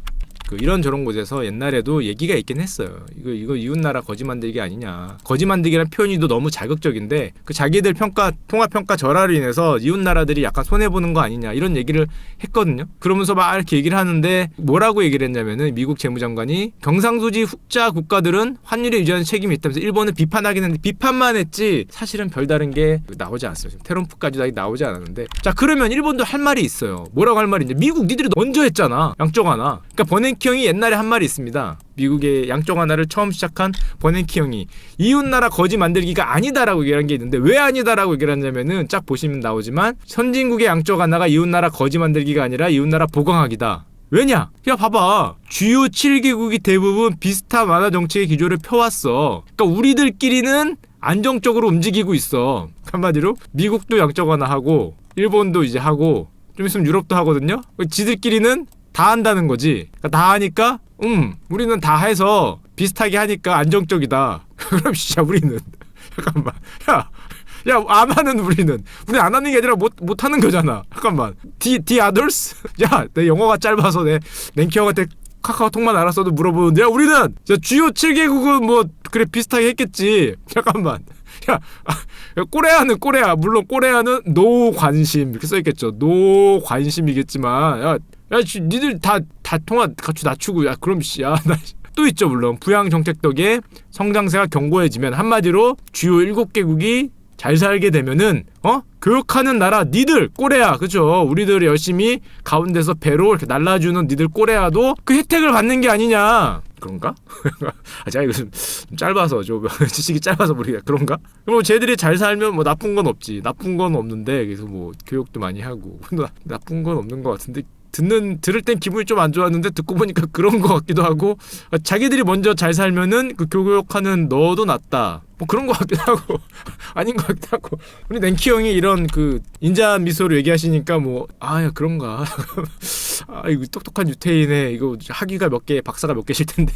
이런 저런 곳에서 옛날에도 얘기가 있긴 했어요. 이거 이웃나라 거지 만들기 아니냐. 거지 만들기라는 표현이 너무 자극적인데 그 자기들 통화평가 절하로 인해서 이웃나라들이 약간 손해보는 거 아니냐 이런 얘기를 했거든요. 그러면서 막 이렇게 얘기를 하는데 뭐라고 얘기를 했냐면은 미국 재무장관이 경상수지 흑자 국가들은 환율에 유지하는 책임이 있다면서 일본은 비판하긴 했는데 비판만 했지 사실은 별다른 게 나오지 않았어요. 테럼프까지도 아직 나오지 않았는데 자 그러면 일본도 할 말이 있어요. 뭐라고 할 말이 있냐. 미국 니들이 먼저 했잖아. 양쪽 하나. 그러니까 버냉키 버냉키 형이 옛날에 한 말이 있습니다. 미국의 양적 완화를 처음 시작한 버냉키 형이 이웃나라 거지 만들기가 아니다라고 얘기한 게 있는데 왜 아니다라고 얘기를 하냐면은 쫙 보시면 나오지만 선진국의 양적 완화가 이웃나라 거지 만들기가 아니라 이웃나라 보강하기다. 왜냐? 야 봐봐. 주요 7개국이 대부분 비슷한 완화 정책의 기조를 펴왔어. 그러니까 우리들끼리는 안정적으로 움직이고 있어. 한마디로 미국도 양적 완화하고 일본도 이제 하고 좀 있으면 유럽도 하거든요. 지들끼리는 다 한다는 거지. 그러니까 다 하니까 우리는 다 해서 비슷하게 하니까 안정적이다. 그럼 진짜 우리는 잠깐만 야 안 하는 우리는 안 하는 게 아니라 못 하는 거잖아. 잠깐만. The others? 야 내 영어가 짧아서 내 랭키 형한테 카카오톡만 알았어도 물어보는데 야 우리는 주요 7개국은 뭐 그래 비슷하게 했겠지. 잠깐만. 야 꼬레아 물론 꼬레아는 노 관심 이렇게 써있겠죠. 노 관심이겠지만 야 니들 다 통화 같이 낮추고 야 그럼 야 또 있죠. 물론 부양 정책 덕에 성장세가 견고해지면 한마디로 주요 7개국이 잘 살게 되면은 교육하는 나라 니들 꼬레아 그죠? 우리들 열심히 가운데서 배로 이렇게 날라주는 니들 꼬레아도 그 혜택을 받는 게 아니냐? 그런가? 제가 이거 좀 짧아서 좀 지식이 짧아서 모르겠다. 그런가? 그럼 쟤들이 잘 살면 뭐 나쁜 건 없지. 나쁜 건 없는데 그래서 뭐 교육도 많이 하고 나쁜 건 없는 것 같은데. 들을 땐 기분이 좀 안 좋았는데 듣고 보니까 그런 것 같기도 하고 자기들이 먼저 잘 살면은 그 교육하는 너도 낫다 뭐 그런 것 같기도 하고 아닌 것 같기도 하고 우리 랭키 형이 이런 그 인자한 미소로 얘기하시니까 뭐 야 그런가 이거 똑똑한 유태인에 이거 학위가 몇 개 박사가 몇 개실 텐데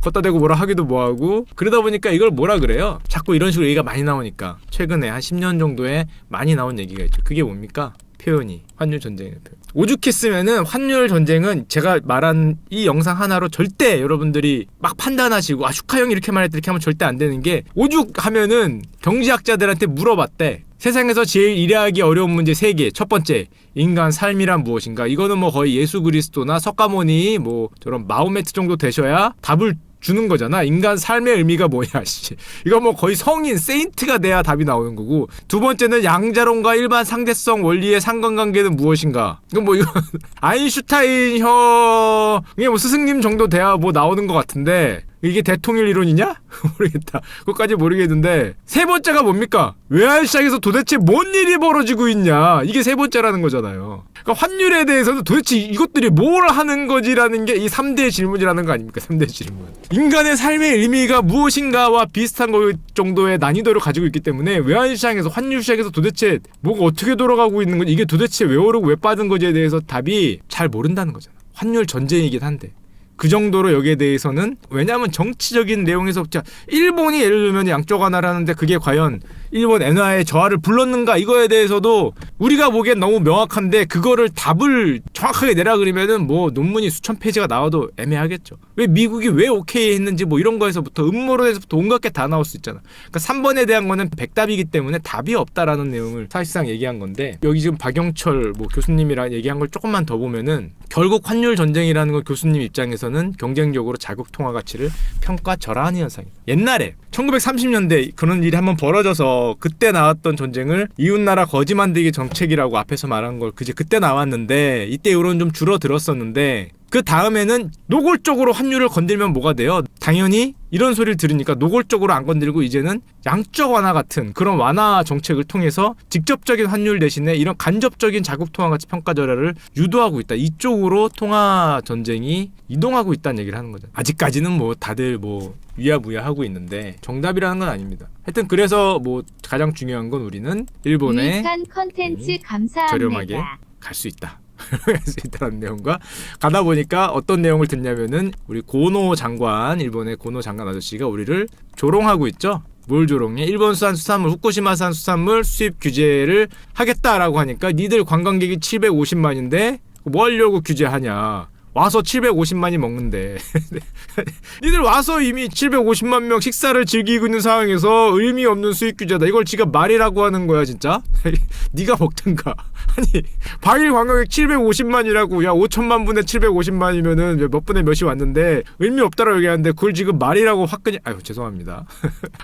걷다 대고 뭐라 하기도 뭐하고 그러다 보니까 이걸 뭐라 그래요. 자꾸 이런 식으로 얘기가 많이 나오니까 최근에 한 10년 정도에 많이 나온 얘기가 있죠. 그게 뭡니까? 표현이 환율 전쟁의 표현. 오죽했으면은 환율 전쟁은 제가 말한 이 영상 하나로 절대 여러분들이 막 판단하시고 슈카 형이 이렇게 말했다 이렇게 하면 절대 안 되는 게 오죽하면은 경제학자들한테 물어봤대. 세상에서 제일 이해하기 어려운 문제 3개. 첫 번째, 인간 삶이란 무엇인가? 이거는 뭐 거의 예수 그리스도나 석가모니 뭐 저런 마호메트 정도 되셔야 답을 주는 거잖아. 인간 삶의 의미가 뭐냐 씨. 이거 뭐 거의 성인 세인트가 돼야 답이 나오는 거고. 두 번째는 양자론과 일반 상대성 원리의 상관관계는 무엇인가. 이건 뭐 이거 아인슈타인 형의 뭐 스승님 정도 돼야 뭐 나오는 것 같은데 이게 대통일 이론이냐? 모르겠다. 그것까지 모르겠는데 세 번째가 뭡니까? 외환 시장에서 도대체 뭔 일이 벌어지고 있냐? 이게 세 번째라는 거잖아요. 그러니까 환율에 대해서는 도대체 이것들이 뭘 하는 거지라는 게 이 3대 질문이라는 거 아닙니까? 3대 질문. 인간의 삶의 의미가 무엇인가와 비슷한 거 정도의 난이도를 가지고 있기 때문에 외환 시장에서 환율 시장에서 도대체 뭐가 어떻게 돌아가고 있는 건지 이게 도대체 왜 오르고 왜 빠진 거지에 대해서 답이 잘 모른다는 거잖아. 환율 전쟁이긴 한데. 그 정도로 여기에 대해서는 왜냐하면 정치적인 내용에서부터 일본이 예를 들면 양적 완화라는데 그게 과연 일본 엔화의 저하를 불렀는가 이거에 대해서도 우리가 보기엔 너무 명확한데 그거를 답을 정확하게 내라 그러면은 뭐 논문이 수천 페이지가 나와도 애매하겠죠. 왜 미국이 왜 오케이 했는지 뭐 이런 거에서부터 음모론에서부터 온갖 게 다 나올 수 있잖아. 그러니까 3번에 대한 거는 백답이기 때문에 답이 없다라는 내용을 사실상 얘기한 건데 여기 지금 박영철 뭐 교수님이랑 얘기한 걸 조금만 더 보면은 결국 환율 전쟁이라는 건 교수님 입장에서는 경쟁적으로 자국 통화 가치를 평가절하하는 현상이다. 옛날에 1930년대 그런 일이 한번 벌어져서 그때 나왔던 전쟁을 이웃나라 거지 만들기 정책이라고 앞에서 말한 걸 그때 나왔는데 이때 여론 좀 줄어들었었는데 그 다음에는 노골적으로 환율을 건들면 뭐가 돼요? 당연히 이런 소리를 들으니까 노골적으로 안 건들고 이제는 양적 완화 같은 그런 완화 정책을 통해서 직접적인 환율 대신에 이런 간접적인 자국 통화 가치 평가 절하를 유도하고 있다. 이쪽으로 통화 전쟁이 이동하고 있다는 얘기를 하는 거죠. 아직까지는 뭐 다들 뭐 위야무야 하고 있는데 정답이라는 건 아닙니다. 하여튼 그래서 뭐 가장 중요한 건 우리는 일본에 유익한 컨텐츠 감사합니다. 저렴하게 갈 수 있다. 할 수 있다는 내용과 가다 보니까 어떤 내용을 듣냐면은 우리 고노 장관 일본의 고노 장관 아저씨가 우리를 조롱하고 있죠. 뭘 조롱해? 일본산 수산물 후쿠시마산 수산물 수입 규제를 하겠다라고 하니까 니들 관광객이 750만인데 뭐 하려고 규제하냐. 와서 750만이 먹는데 니들 와서 이미 750만 명 식사를 즐기고 있는 상황에서 의미 없는 수입 규제다. 이걸 지가 말이라고 하는 거야 진짜? 네가 먹든가. 아니 방일 관광객 750만이라고 야 5천만 분의 750만이면은 몇 분의 몇이 왔는데 의미 없다라고 얘기하는데 그걸 지금 말이라고 화끈히 아유 죄송합니다.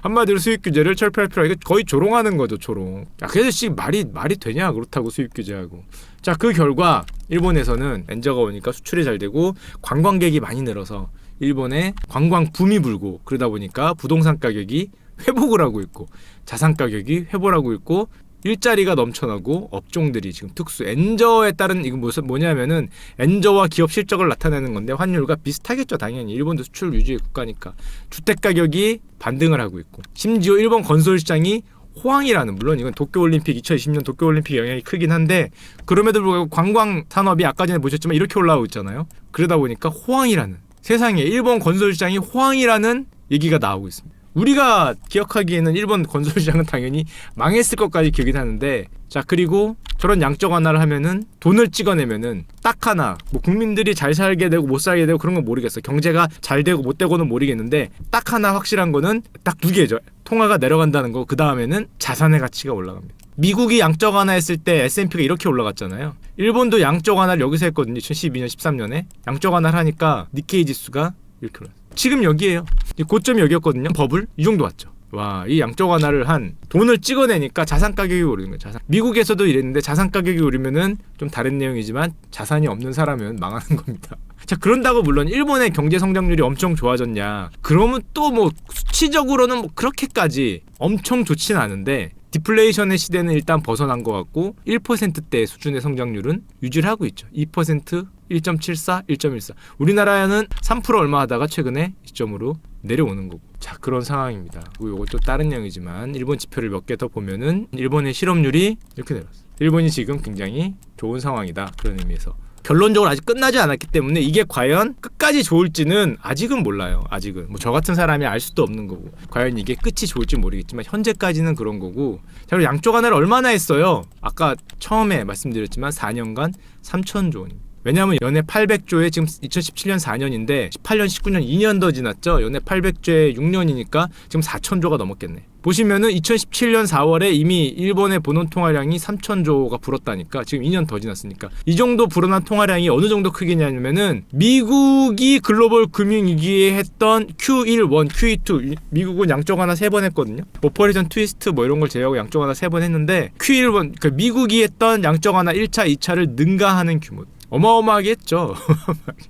한마디로 수입 규제를 철폐할 필요가 이거 거의 조롱하는 거죠 조롱. 야 그래서 지금 말이 되냐 그렇다고 수입 규제하고 자, 그 결과 일본에서는 엔저가 오니까 수출이 잘 되고 관광객이 많이 늘어서 일본에 관광 붐이 불고, 그러다 보니까 부동산 가격이 회복을 하고 있고 자산 가격이 회복을 하고 있고 일자리가 넘쳐나고 업종들이 지금 특수 엔저에 따른 이거 뭐냐면은 엔저와 기업 실적을 나타내는 건데 환율과 비슷하겠죠. 당연히 일본도 수출 위주의 국가니까 주택 가격이 반등을 하고 있고 심지어 일본 건설 시장이 호황이라는, 물론 이건 도쿄올림픽 2020년 도쿄올림픽 영향이 크긴 한데 그럼에도 불구하고 관광 산업이 아까 전에 보셨지만 이렇게 올라오고 있잖아요. 그러다 보니까 호황이라는, 세상에 일본 건설 시장이 호황이라는 얘기가 나오고 있습니다. 우리가 기억하기에는 일본 건설 시장은 당연히 망했을 것까지 기억이 나는데, 자, 그리고 저런 양적 완화를 하면은 돈을 찍어내면은 딱 하나, 뭐 국민들이 잘 살게 되고 못 살게 되고 그런 건 모르겠어. 경제가 잘 되고 못 되고는 모르겠는데 딱 하나 확실한 거는 딱 두 개죠. 통화가 내려간다는 거, 그 다음에는 자산의 가치가 올라갑니다. 미국이 양적 완화했을 때 S&P가 이렇게 올라갔잖아요. 일본도 양적 완화를 여기서 했거든요. 2012년 13년에 양적 완화를 하니까 니케이 지수가 이렇게 올랐어요. 지금 여기에요. 고점이 여기였거든요. 버블 이 정도 왔죠. 와, 이 양적 완화를 한 돈을 찍어내니까 자산 가격이 오르는 거예요. 자산. 미국에서도 이랬는데 자산 가격이 오르면은 좀 다른 내용이지만 자산이 없는 사람은 망하는 겁니다. 자, 그런다고 물론 일본의 경제 성장률이 엄청 좋아졌냐? 그러면 또 뭐 수치적으로는 뭐 그렇게까지 엄청 좋진 않은데 디플레이션의 시대는 일단 벗어난 것 같고 1%대 수준의 성장률은 유지를 하고 있죠. 2%, 1.74, 1.14. 우리나라는 3% 얼마 하다가 최근에 시점으로 내려오는 거고. 자, 그런 상황입니다. 그리고 이것도 다른 내용이지만 일본 지표를 몇 개 더 보면은 일본의 실업률이 이렇게 내려왔어요. 일본이 지금 굉장히 좋은 상황이다. 그런 의미에서. 결론적으로 아직 끝나지 않았기 때문에 이게 과연 끝까지 좋을지는 아직은 몰라요. 아직은 뭐 저 같은 사람이 알 수도 없는 거고, 과연 이게 끝이 좋을지 모르겠지만 현재까지는 그런 거고. 자, 그리고 양쪽 하나를 얼마나 했어요? 아까 처음에 말씀드렸지만 4년간 3,000조 원입니다. 왜냐하면 연애 800조에 지금 2017년 4년인데 18년 19년 2년 더 지났죠. 연애 800조에 6년이니까 지금 4,000조가 넘었겠네. 보시면은 2017년 4월에 이미 일본의 본원 통화량이 3,000조가 불었다니까. 지금 2년 더 지났으니까 이 정도 불어난 통화량이 어느 정도 크기냐면은 미국이 글로벌 금융위기에 했던 Q1, Q2, 미국은 양적 완화 3번 했거든요. 오퍼레이션 트위스트 뭐 이런 걸 제외하고 양적 완화 3번 했는데 Q1, 그러니까 미국이 했던 양적 완화 1차, 2차를 능가하는 규모. 어마어마하게 했죠.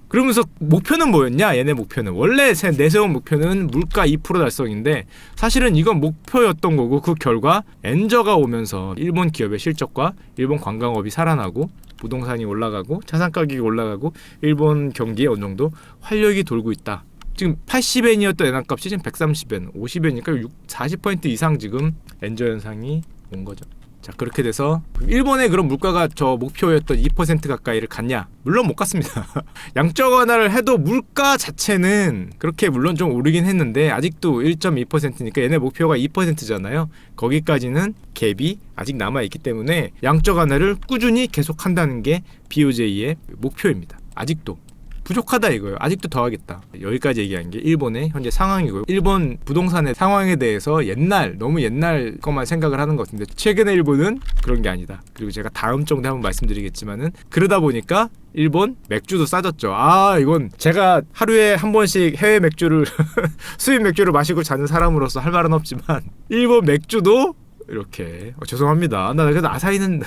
그러면서 목표는 뭐였냐? 얘네 목표는 원래 내세운 목표는 물가 2% 달성인데 사실은 이건 목표였던 거고, 그 결과 엔저가 오면서 일본 기업의 실적과 일본 관광업이 살아나고 부동산이 올라가고 자산 가격이 올라가고 일본 경기에 어느 정도 활력이 돌고 있다. 지금 80엔이었던 엔화값이 지금 130엔, 50엔이니까 40% 이상 지금 엔저 현상이 온 거죠. 자, 그렇게 돼서 일본의 그런 물가가 저 목표였던 2% 가까이를 갔냐? 물론 못 갔습니다. 양적 완화를 해도 물가 자체는 그렇게 물론 좀 오르긴 했는데 아직도 1.2%니까 얘네 목표가 2%잖아요. 거기까지는 갭이 아직 남아있기 때문에 양적 완화를 꾸준히 계속한다는 게 BOJ의 목표입니다. 아직도 부족하다 이거예요. 아직도 더 하겠다. 여기까지 얘기한 게 일본의 현재 상황이고요. 일본 부동산의 상황에 대해서 너무 옛날 것만 생각을 하는 것 같은데 최근의 일본은 그런 게 아니다. 그리고 제가 다음 정도에 한번 말씀드리겠지만은 그러다 보니까 일본 맥주도 싸졌죠. 아, 이건 제가 하루에 한 번씩 해외 맥주를 수입 맥주를 마시고 자는 사람으로서 할 말은 없지만 일본 맥주도 이렇게 죄송합니다. 나 그래도 아사히는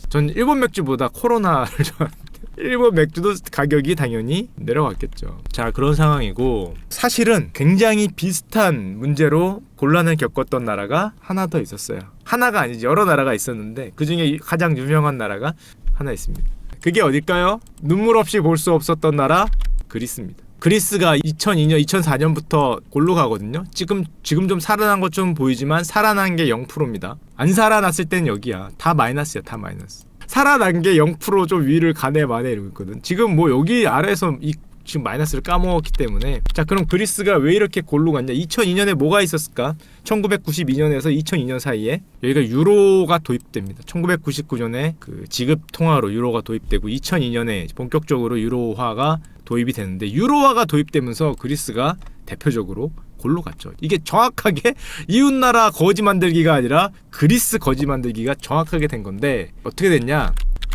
전 일본 맥주보다 코로나를 좋아합니다. 일본 맥주도 가격이 당연히 내려갔겠죠. 자, 그런 상황이고 사실은 굉장히 비슷한 문제로 곤란을 겪었던 나라가 하나 더 있었어요. 하나가 아니지, 여러 나라가 있었는데 그중에 가장 유명한 나라가 하나 있습니다. 그게 어딜까요? 눈물 없이 볼 수 없었던 나라 그리스입니다. 그리스가 2002년, 2004년부터 골로 가거든요. 지금 좀 살아난 것 좀 보이지만 살아난 게 0%입니다. 안 살아났을 땐 여기야. 다 마이너스야, 다 마이너스. 살아난 게 0% 좀 위를 가네 마네 이러고 있거든. 지금 뭐 여기 아래에서 지금 마이너스를 까먹었기 때문에. 자, 그럼 그리스가 왜 이렇게 골로 갔냐? 2002년에 뭐가 있었을까? 1992년에서 2002년 사이에 여기가 유로가 도입됩니다. 1999년에 그 지급 통화로 유로가 도입되고 2002년에 본격적으로 유로화가 도입이 되는데 유로화가 도입되면서 그리스가 대표적으로 골로 갔죠. 이게 정확하게 이웃나라 거지 만들기가 아니라 그리스 거지 만들기가 정확하게 된 건데 어떻게 됐냐?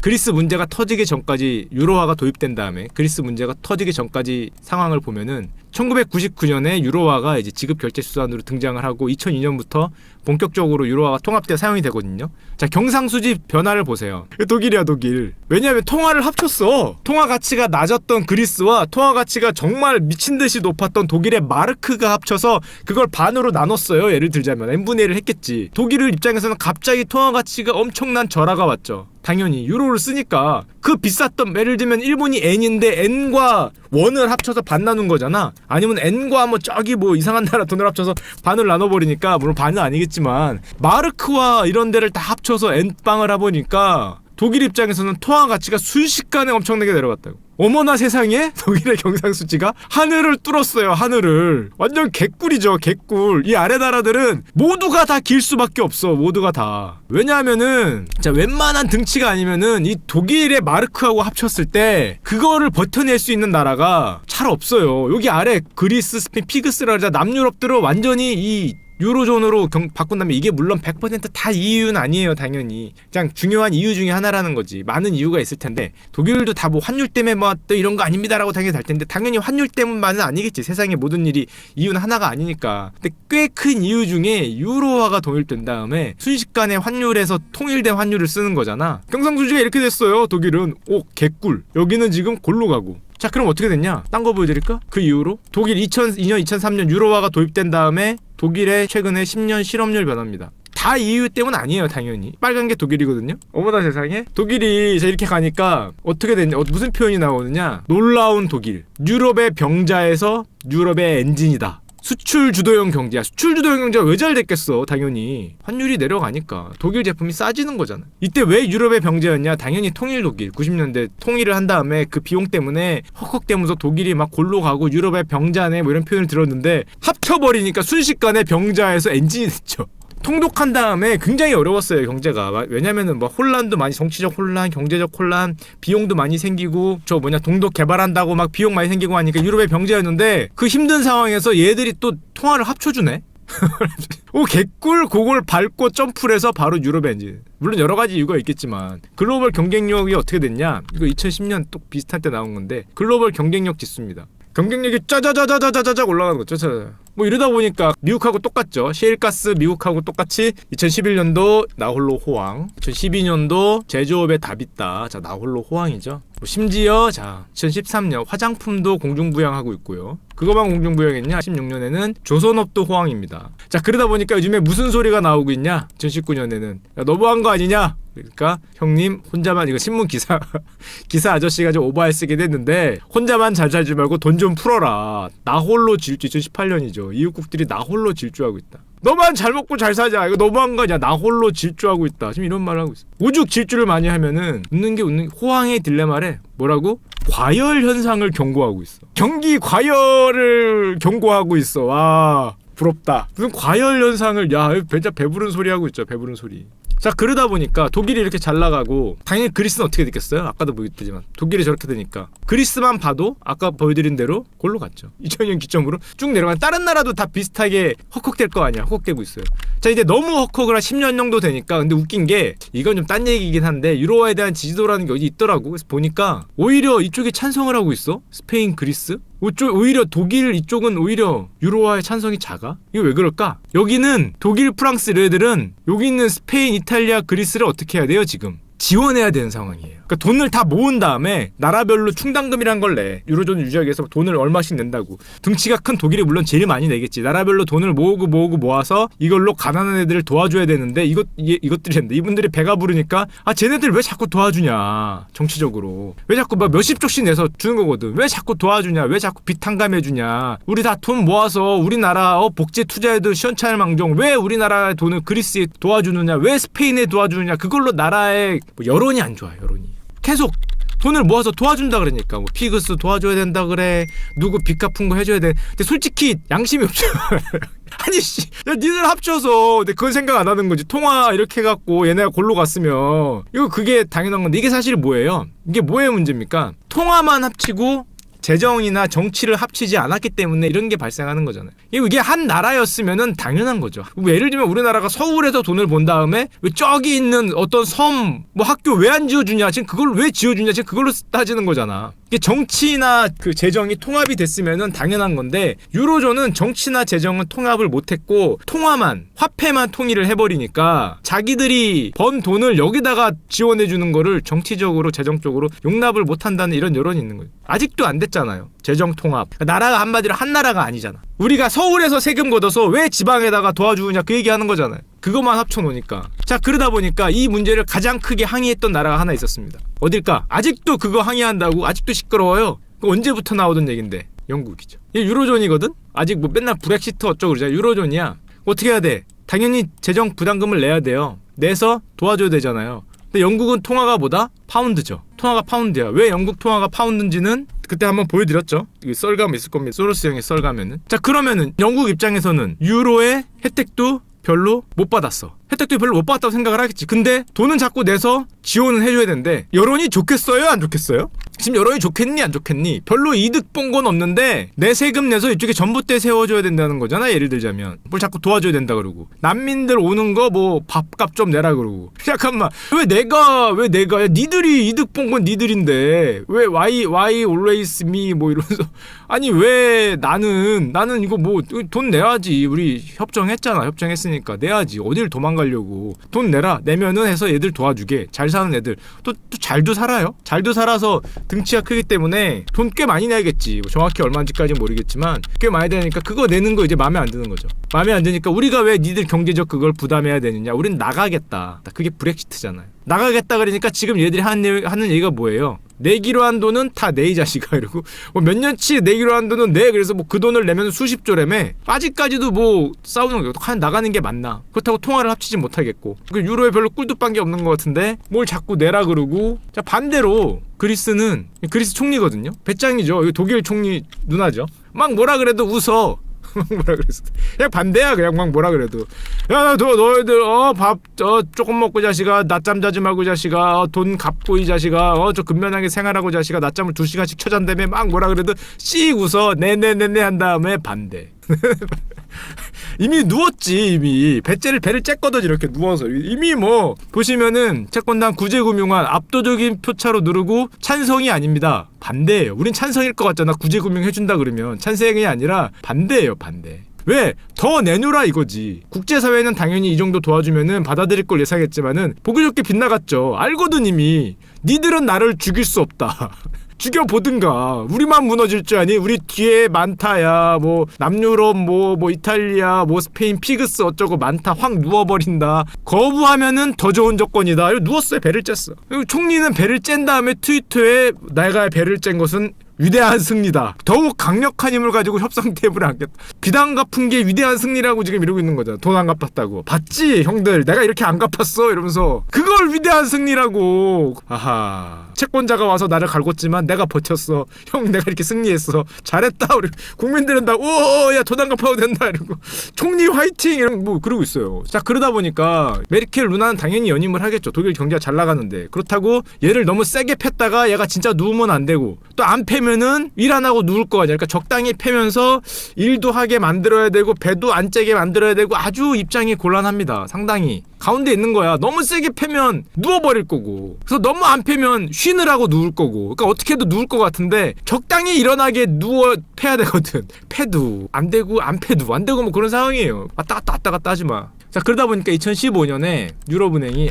그리스 문제가 터지기 전까지 유로화가 도입된 다음에 그리스 문제가 터지기 전까지 상황을 보면은 1999년에 유로화가 이제 지급 결제 수단으로 등장을 하고 2002년부터 본격적으로 유로화가 통합돼 사용이 되거든요. 자, 경상수지 변화를 보세요. 독일이야, 독일. 왜냐하면 통화를 합쳤어. 통화 가치가 낮았던 그리스와 통화 가치가 정말 미친 듯이 높았던 독일의 마르크가 합쳐서 그걸 반으로 나눴어요. 예를 들자면 n분의 1을 했겠지. 독일 입장에서는 갑자기 통화 가치가 엄청난 절하가 왔죠. 당연히 유로를 쓰니까 그 비쌌던, 예를 들면 일본이 N인데 N과 원을 합쳐서 반 나눈 거잖아. 아니면 N과 뭐 저기 뭐 이상한 나라 돈을 합쳐서 반을 나눠버리니까, 물론 반은 아니겠지만 마르크와 이런 데를 다 합쳐서 N빵을 해보니까 독일 입장에서는 통화 가치가 순식간에 엄청나게 내려갔다고. 어머나 세상에, 독일의 경상수지가 하늘을 뚫었어요. 하늘을. 완전 개꿀이죠, 개꿀. 이 아래 나라들은 모두가 다 길 수밖에 없어. 모두가 다. 왜냐하면은 자, 웬만한 등치가 아니면은 이 독일의 마르크하고 합쳤을 때 그거를 버텨낼 수 있는 나라가 잘 없어요. 여기 아래 그리스, 스페인, 피그스라 그러자 남유럽들은 완전히 이 유로존으로 바꾼다면 이게 물론 100%다 이유는 아니에요. 당연히 그냥 중요한 이유 중에 하나라는 거지. 많은 이유가 있을 텐데 독일도 다 뭐 환율 때문에 뭐 또 이런 거 아닙니다라고 당연히 할 텐데, 당연히 환율 때문만은 아니겠지. 세상의 모든 일이 이유는 하나가 아니니까. 근데 꽤 큰 이유 중에 유로화가 도입된 다음에 순식간에 환율에서 통일된 환율을 쓰는 거잖아. 경상수지가 이렇게 됐어요. 독일은 오 개꿀. 여기는 지금 골로 가고. 자, 그럼 어떻게 됐냐? 딴 거 보여드릴까? 그 이후로 독일 2002년, 2003년 유로화가 도입된 다음에 독일의 최근에 10년 실업률 변화입니다. 다 EU 때문 아니에요. 당연히 빨간 게 독일이거든요. 어머나 세상에, 독일이 이제 이렇게 가니까 어떻게 됐냐, 무슨 표현이 나오느냐, 놀라운 독일, 유럽의 병자에서 유럽의 엔진이다. 수출 주도형 경제야. 수출 주도형 경제가 왜 잘 됐겠어? 당연히 환율이 내려가니까 독일 제품이 싸지는 거잖아. 이때 왜 유럽의 병제였냐? 당연히 통일 독일. 90년대 통일을 한 다음에 그 비용 때문에 헉헉대면서 독일이 막 골로 가고 유럽의 병자네 뭐 이런 표현을 들었는데, 합쳐버리니까 순식간에 병자에서 엔진이 됐죠. 통독한 다음에 굉장히 어려웠어요, 경제가. 왜냐면은 뭐 혼란도 많이, 정치적 혼란, 경제적 혼란, 비용도 많이 생기고, 동독 개발한다고 막 비용 많이 생기고 하니까 유럽의 병제였는데, 그 힘든 상황에서 얘들이 또 통화를 합쳐주네. 오 개꿀. 그걸 밟고 점프를 해서 바로 유럽의 엔진. 물론 여러 가지 이유가 있겠지만 글로벌 경쟁력이 어떻게 됐냐, 이거 2010년 또 비슷한 때 나온 건데, 글로벌 경쟁력 지수입니다. 경쟁력이 짜자자자자자자 올라가는 거죠. 뭐 이러다 보니까 미국하고 똑같죠. 셰일가스 미국하고 똑같이 2011년도 나홀로 호황, 2012년도 제조업의 답 있다. 자, 나홀로 호황이죠. 심지어 자 2013년 화장품도 공중부양하고 있고요. 그거만 공중부양했냐? 16년에는 조선업도 호황입니다. 자, 그러다 보니까 요즘에 무슨 소리가 나오고 있냐? 2019년에는 야, 너무한 거 아니냐? 그러니까 형님 혼자만, 이거 신문 기사 아저씨가 좀 오버해 쓰게 됐는데, 혼자만 잘 살지 말고 돈 좀 풀어라. 나홀로 질주. 2018년이죠. 이웃국들이 나홀로 질주하고 있다. 너만 잘 먹고 잘 사자. 이거 너무한 거 아니야? 나홀로 질주하고 있다. 지금 이런 말을 하고 있어. 오죽 질주를 많이 하면은 웃는 게 호황의 딜레마래. 뭐라고? 과열 현상을 경고하고 있어. 경기 과열을 경고하고 있어. 와, 부럽다. 무슨 과열 현상을, 야, 진짜 배부른 소리 하고 있죠. 배부른 소리. 자, 그러다 보니까 독일이 이렇게 잘 나가고, 당연히 그리스는 어떻게 됐겠어요? 아까도 보였지만 독일이 저렇게 되니까 그리스만 봐도 아까 보여드린 대로 골로 갔죠. 2000년 기점으로 쭉 내려간, 다른 나라도 다 비슷하게 헉헉될 거 아니야. 헉헉대고 있어요. 자, 이제 너무 헉헉을 한 10년 정도 되니까, 근데 웃긴 게 이건 좀 딴 얘기긴 한데, 유로화에 대한 지지도라는 게 어디 있더라고. 그래서 보니까 오히려 이쪽이 찬성을 하고 있어. 스페인, 그리스. 오히려 독일 이쪽은 오히려 유로화의 찬성이 작아? 이거 왜 그럴까? 여기는 독일, 프랑스 얘들은 여기 있는 스페인, 이탈리아, 그리스를 어떻게 해야 돼요? 지금 지원해야 되는 상황이에요. 그러니까 돈을 다 모은 다음에 나라별로 충당금이란 걸 내. 유로존 유지하기 위해서 돈을 얼마씩 낸다고. 등치가 큰 독일이 물론 제일 많이 내겠지. 나라별로 돈을 모아서 이걸로 가난한 애들을 도와줘야 되는데, 이것들이 했는데, 이분들이 배가 부르니까 아, 쟤네들 왜 자꾸 도와주냐, 정치적으로 왜 자꾸 막 몇십 쪽씩 내서 주는 거거든. 왜 자꾸 도와주냐, 왜 자꾸 빚탕감해주냐. 우리 다 돈 모아서 우리나라 복지에 투자해도 시원찮을망정 왜 우리나라의 돈을 그리스에 도와주느냐, 왜 스페인에 도와주느냐. 그걸로 나라의 여론이 안 좋아. 여론이 계속 돈을 모아서 도와준다 그러니까, 뭐 피그스 도와줘야 된다 그래, 누구 빚 갚은 거 해줘야 돼. 근데 솔직히 양심이 없죠. 아니 씨, 야, 니들 합쳐서. 근데 그건 생각 안 하는 거지. 통화 이렇게 해갖고 얘네가 골로 갔으면 이거 그게 당연한 건데, 이게 사실 뭐예요? 이게 뭐의 문제입니까? 통화만 합치고 재정이나 정치를 합치지 않았기 때문에 이런 게 발생하는 거잖아요. 이게 한 나라였으면은 당연한 거죠. 뭐 예를 들면 우리나라가 서울에서 돈을 본 다음에 왜 저기 있는 어떤 섬 뭐 학교 왜 안 지어주냐, 지금 그걸 왜 지어주냐, 지금 그걸로 따지는 거잖아. 이게 정치나 그 재정이 통합이 됐으면은 당연한 건데, 유로존은 정치나 재정은 통합을 못했고 통화만, 화폐만 통일을 해버리니까 자기들이 번 돈을 여기다가 지원해주는 거를 정치적으로 재정적으로 용납을 못한다는 이런 여론이 있는 거예요. 아직도 안 됐잖아요, 재정 통합. 나라가 한마디로 한 나라가 아니잖아. 우리가 서울에서 세금 걷어서 왜 지방에다가 도와주느냐 그 얘기하는 거잖아요. 그것만 합쳐놓으니까. 자, 그러다 보니까 이 문제를 가장 크게 항의했던 나라가 하나 있었습니다. 어딜까? 아직도 그거 항의한다고 아직도 시끄러워요. 그거 언제부터 나오던 얘긴데, 영국이죠. 이 유로존이거든? 아직 뭐 맨날 브렉시트 어쩌고 그러잖아. 유로존이야. 어떻게 해야 돼? 당연히 재정 부담금을 내야 돼요. 내서 도와줘야 되잖아요. 근데 영국은 통화가 뭐다? 파운드죠. 통화가 파운드야. 왜 영국 통화가 파운드인지는 그때 한번 보여드렸죠. 이게 썰감 있을 겁니다. 소로스형의 썰가면은. 자, 그러면은 영국 입장에서는 유로의 혜택도 별로 못 받았어. 혜택도 별로 못 받았다고 생각을 하겠지. 근데 돈은 자꾸 내서 지원은 해줘야 되는데, 여론이 좋겠어요? 안 좋겠어요? 지금 여론이 좋겠니? 안 좋겠니? 별로 이득 본 건 없는데 내 세금 내서 이쪽에 전봇대 세워줘야 된다는 거잖아. 예를 들자면 뭘 자꾸 도와줘야 된다 그러고, 난민들 오는 거 뭐 밥값 좀 내라 그러고. 잠깐만, 왜 내가 야, 니들이 이득 본 건 니들인데 왜 why always me 뭐 이러면서 아니 왜 나는 이거 뭐 돈 내야지. 우리 협정했잖아. 협정했으니까 내야지. 어딜 도망가려고. 돈 내라. 내면은 해서 애들 도와주게. 잘 사는 애들 또 잘도 살아요. 잘도 살아서 등치가 크기 때문에 돈 꽤 많이 내야겠지. 뭐 정확히 얼마인지까지는 모르겠지만 꽤 많이 되니까 그거 내는 거 이제 마음에 안 드는 거죠. 마음에 안 드니까 우리가 왜 니들 경제적 그걸 부담해야 되느냐. 우린 나가겠다. 그게 브렉시트잖아요. 나가겠다 그러니까 지금 얘들이 하는 얘기가 뭐예요? 내기로 한 돈은 다 내 이 자식아 이러고, 뭐 몇 년치 내기로 한 돈은 내, 그래서 뭐 그 돈을 내면 수십조라며. 아직까지도 뭐 싸우는 거예요. 과연 나가는 게 맞나? 그렇다고 통화를 합치지 못하겠고, 그 유로에 별로 꿀도 빤 게 없는 것 같은데 뭘 자꾸 내라 그러고. 자, 반대로 그리스는, 그리스 총리거든요. 배짱이죠. 이거 독일 총리 누나죠. 막 뭐라 그래도 웃어. 뭐라 그랬어? 그냥 반대야. 그냥 막 뭐라 그래도, 야 너희들 밥 조금 먹고 자식아, 낮잠 자지 말고 자식아, 돈 갚고 이 자식아, 저 근면하게 생활하고 자식아, 낮잠을 2시간씩 쳐잔다며. 막 뭐라 그래도 씩 웃어. 네네네네 한 다음에 반대. 이미 누웠지. 이미 배를 쬐거든. 이렇게 누워서 이미 뭐 보시면은 채권당 구제금융안 압도적인 표차로 누르고 찬성이 아닙니다. 반대예요. 우린 찬성일 것 같잖아. 구제금융 해준다 그러면 찬성이 아니라 반대예요. 반대. 왜? 더 내놓으라 이거지. 국제사회는 당연히 이 정도 도와주면은 받아들일 걸 예상했지만은 보기 좋게 빗나갔죠. 알거든 이미. 니들은 나를 죽일 수 없다. 죽여보든가. 우리만 무너질 줄 아니? 우리 뒤에 많다야. 뭐 남유럽 뭐 이탈리아 뭐 스페인 피그스 어쩌고 많다. 확 누워버린다. 거부하면은 더 좋은 조건이다. 이거 누웠어요. 배를 쬐어. 그리고 총리는 배를 짠 다음에 트위터에 내가 배를 짠 것은 위대한 승리다. 더욱 강력한 힘을 가지고 협상 테이블에 앉겠다. 비단 갚은 게 위대한 승리라고 지금 이러고 있는 거잖아. 돈 안 갚았다고. 봤지 형들, 내가 이렇게 안 갚았어 이러면서. 그걸 위대한 승리라고. 아하, 채권자가 와서 나를 갈궜지만 내가 버텼어. 형 내가 이렇게 승리했어. 잘했다. 우리 국민들은 다 오야 돈 안 갚아도 된다 이러고 총리 화이팅 이런 뭐 그러고 있어요. 자, 그러다 보니까 메르켈 누나는 당연히 연임을 하겠죠. 독일 경제가 잘 나가는데. 그렇다고 얘를 너무 세게 팼다가 얘가 진짜 누우면 안 되고, 또 안 패면은 일 안 하고 누울 거 아니야. 그러니까 적당히 패면서 일도 하게 만들어야 되고 배도 안 째게 만들어야 되고. 아주 입장이 곤란합니다. 상당히 가운데 있는 거야. 너무 세게 패면 누워버릴 거고, 그래서 너무 안 패면 쉬느라고 누울 거고. 그러니까 어떻게 해도 누울 것 같은데 적당히 일어나게 누워 패야 되거든. 패도 안 되고 안 패도 안 되고 뭐 그런 상황이에요. 왔다 갔다 하지 마. 자, 그러다 보니까 2015년에 유럽은행이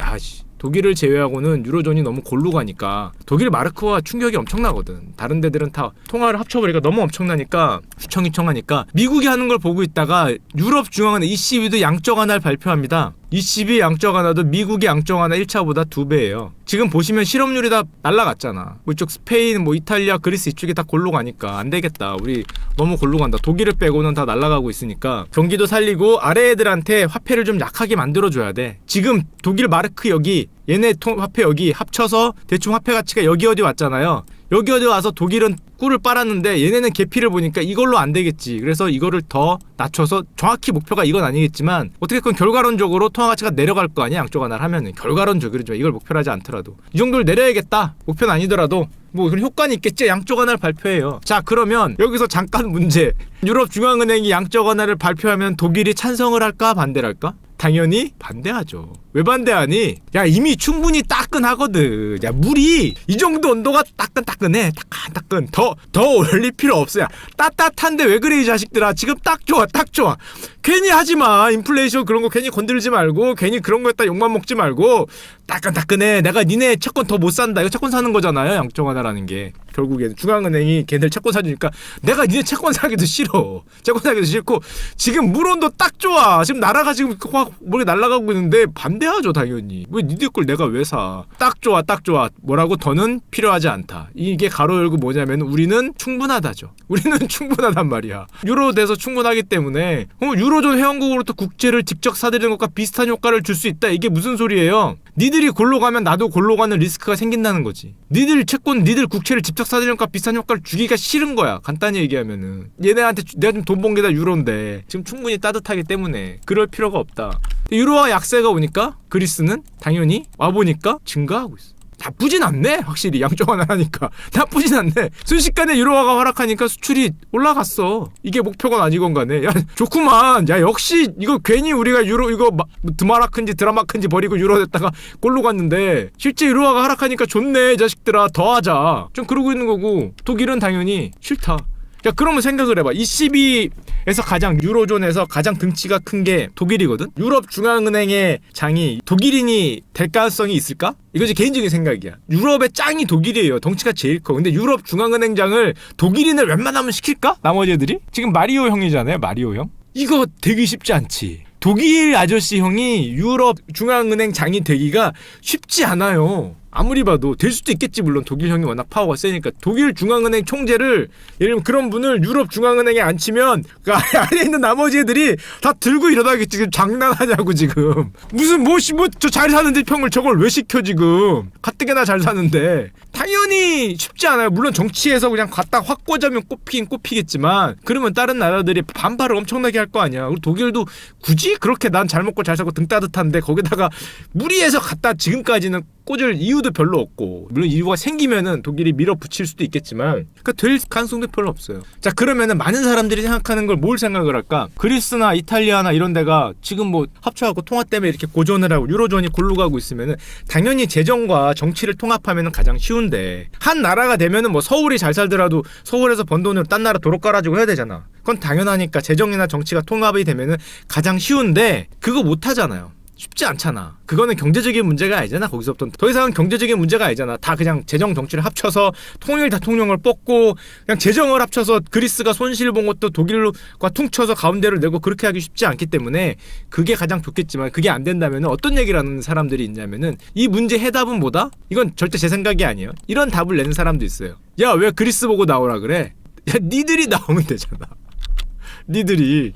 독일을 제외하고는 유로존이 너무 골로 가니까 독일 마르크와 충격이 엄청나거든. 다른 데들은 다 통화를 합쳐버리니까 너무 엄청나니까, 휘청휘청하니까 미국이 하는 걸 보고 있다가 유럽 중앙은행 ECB도 양적 완화를 발표합니다. ECB 양적 완화도 미국의 양적 완화 1차보다 2배예요. 지금 보시면 실업률이 다 날라갔잖아. 뭐 이쪽 스페인, 뭐 이탈리아, 그리스 이쪽이 다 골로 가니까 안 되겠다. 우리 너무 골로 간다. 독일을 빼고는 다 날아가고 있으니까 경기도 살리고 아래 애들한테 화폐를 좀 약하게 만들어줘야 돼. 지금 독일 마르크 여기 얘네 화폐 여기 합쳐서 대충 화폐 가치가 여기 어디 왔잖아요. 여기 어디 와서 독일은 꿀을 빨았는데 얘네는 계피를 보니까 이걸로 안 되겠지. 그래서 이거를 더 낮춰서, 정확히 목표가 이건 아니겠지만 어떻게든 결과론적으로 통화 가치가 내려갈 거 아니야. 양쪽 하나를 하면은 결과론적으로 이걸 목표로 하지 않더라도 이 정도를 내려야겠다. 목표는 아니더라도 뭐 그런 효과는 있겠지. 양쪽 하나를 발표해요. 자, 그러면 여기서 잠깐 문제. 유럽 중앙은행이 양쪽 하나를 발표하면 독일이 찬성을 할까 반대를 할까? 당연히 반대하죠. 왜 반대하니? 야, 이미 충분히 따끈하거든. 야, 물이 이 정도 온도가 따끈따끈해. 따끈따끈. 더 올릴 필요 없어. 야, 따뜻한데 왜 그래 이 자식들아. 지금 딱 좋아, 딱 좋아. 괜히 하지마. 인플레이션 그런 거 괜히 건들지 말고, 괜히 그런 거에다 욕만 먹지 말고, 따끈따끈해. 내가 니네 채권 더 못 산다. 이거 채권 사는 거잖아요. 양쪽 하나라는 게. 결국에는 중앙은행이 걔들 채권 사주니까 내가 니네 채권 사기도 싫어. 채권 사기도 싫고, 지금 물 온도 딱 좋아. 지금 나라가 지금 확 머리 날아가고 있는데 반대하죠, 당연히. 왜 니들 걸 내가 왜 사? 딱 좋아, 딱 좋아. 뭐라고? 더는 필요하지 않다. 이게 가로 열고 뭐냐면 우리는 충분하다죠. 우리는 충분하단 말이야. 유로 돼서 충분하기 때문에 유로존 회원국으로부터 국채를 직접 사들이는 것과 비슷한 효과를 줄 수 있다. 이게 무슨 소리예요? 니들이 골로 가면 나도 골로 가는 리스크가 생긴다는 거지. 니들 채권, 니들 국채를 직접 사들이는 것과 비슷한 효과를 주기가 싫은 거야. 간단히 얘기하면은 얘네한테 내가 좀 돈 번 게 다 유로인데 지금 충분히 따뜻하기 때문에 그럴 필요가 없다. 유로화 약세가 오니까 그리스는 당연히 와보니까 증가하고 있어. 나쁘진 않네. 확실히 양쪽 하나 하니까 나쁘진 않네. 순식간에 유로화가 하락하니까 수출이 올라갔어. 이게 목표건 아니건 간에 야 좋구만. 야 역시 이거 괜히 우리가 유로 이거 드마라큰지 드라마큰지 버리고 유로 됐다가 골로 갔는데 실제 유로화가 하락하니까 좋네 이 자식들아. 더 하자. 좀 그러고 있는 거고 독일은 당연히 싫다. 야 그러면 생각을 해봐. ECB에서 가장 유로존에서 가장 등치가 큰 게 독일이거든. 유럽 중앙은행의 장이 독일인이 될 가능성이 있을까? 이거 제 개인적인 생각이야. 유럽의 짱이 독일이에요. 덩치가 제일 커. 근데 유럽 중앙은행장을 독일인을 웬만하면 시킬까? 나머지 애들이? 지금 마리오 형이잖아요. 마리오 형. 이거 되기 쉽지 않지. 독일 아저씨 형이 유럽 중앙은행 장이 되기가 쉽지 않아요. 아무리 봐도 될 수도 있겠지. 물론 독일 형이 워낙 파워가 세니까. 독일 중앙은행 총재를 예를 들면 그런 분을 유럽 중앙은행에 앉히면 그 안에 있는 나머지 애들이 다 들고 일어나겠지. 지금 장난하냐고 지금. 무슨 저 잘 사는데 평을 저걸 왜 시켜 지금. 가뜩이나 잘 사는데. 당연히 쉽지 않아요. 물론 정치에서 그냥 갖다 확 꽂으면 꼽히긴 꼽히겠지만 그러면 다른 나라들이 반발을 엄청나게 할 거 아니야. 그리고 독일도 굳이 그렇게 난 잘 먹고 잘 살고 등 따뜻한데 거기다가 무리해서 갖다 지금까지는 꽂을 이유도 별로 없고, 물론 이유가 생기면은 독일이 밀어붙일 수도 있겠지만 그러니까 될 가능성도 별로 없어요. 자 그러면은 많은 사람들이 생각하는 걸 뭘 생각을 할까? 그리스나 이탈리아나 이런 데가 지금 뭐 합쳐갖고 통화 때문에 이렇게 고전을 하고 유로존이 골로 가고 있으면은 당연히 재정과 정치를 통합하면은 가장 쉬운데, 한 나라가 되면은 뭐 서울이 잘 살더라도 서울에서 번 돈으로 딴 나라 도로 깔아주고 해야 되잖아. 그건 당연하니까 재정이나 정치가 통합이 되면은 가장 쉬운데 그거 못 하잖아요. 쉽지 않잖아. 그거는 경제적인 문제가 아니잖아. 거기서부터 더 이상은 경제적인 문제가 아니잖아. 다 그냥 재정 정치를 합쳐서 통일 대통령을 뽑고 그냥 재정을 합쳐서 그리스가 손실 본 것도 독일과 퉁쳐서 가운데를 내고 그렇게 하기 쉽지 않기 때문에 그게 가장 좋겠지만, 그게 안 된다면 어떤 얘기를 하는 사람들이 있냐면은 이 문제 해답은 뭐다? 이건 절대 제 생각이 아니에요. 이런 답을 내는 사람도 있어요. 야 왜 그리스 보고 나오라 그래? 야 니들이 나오면 되잖아. 니들이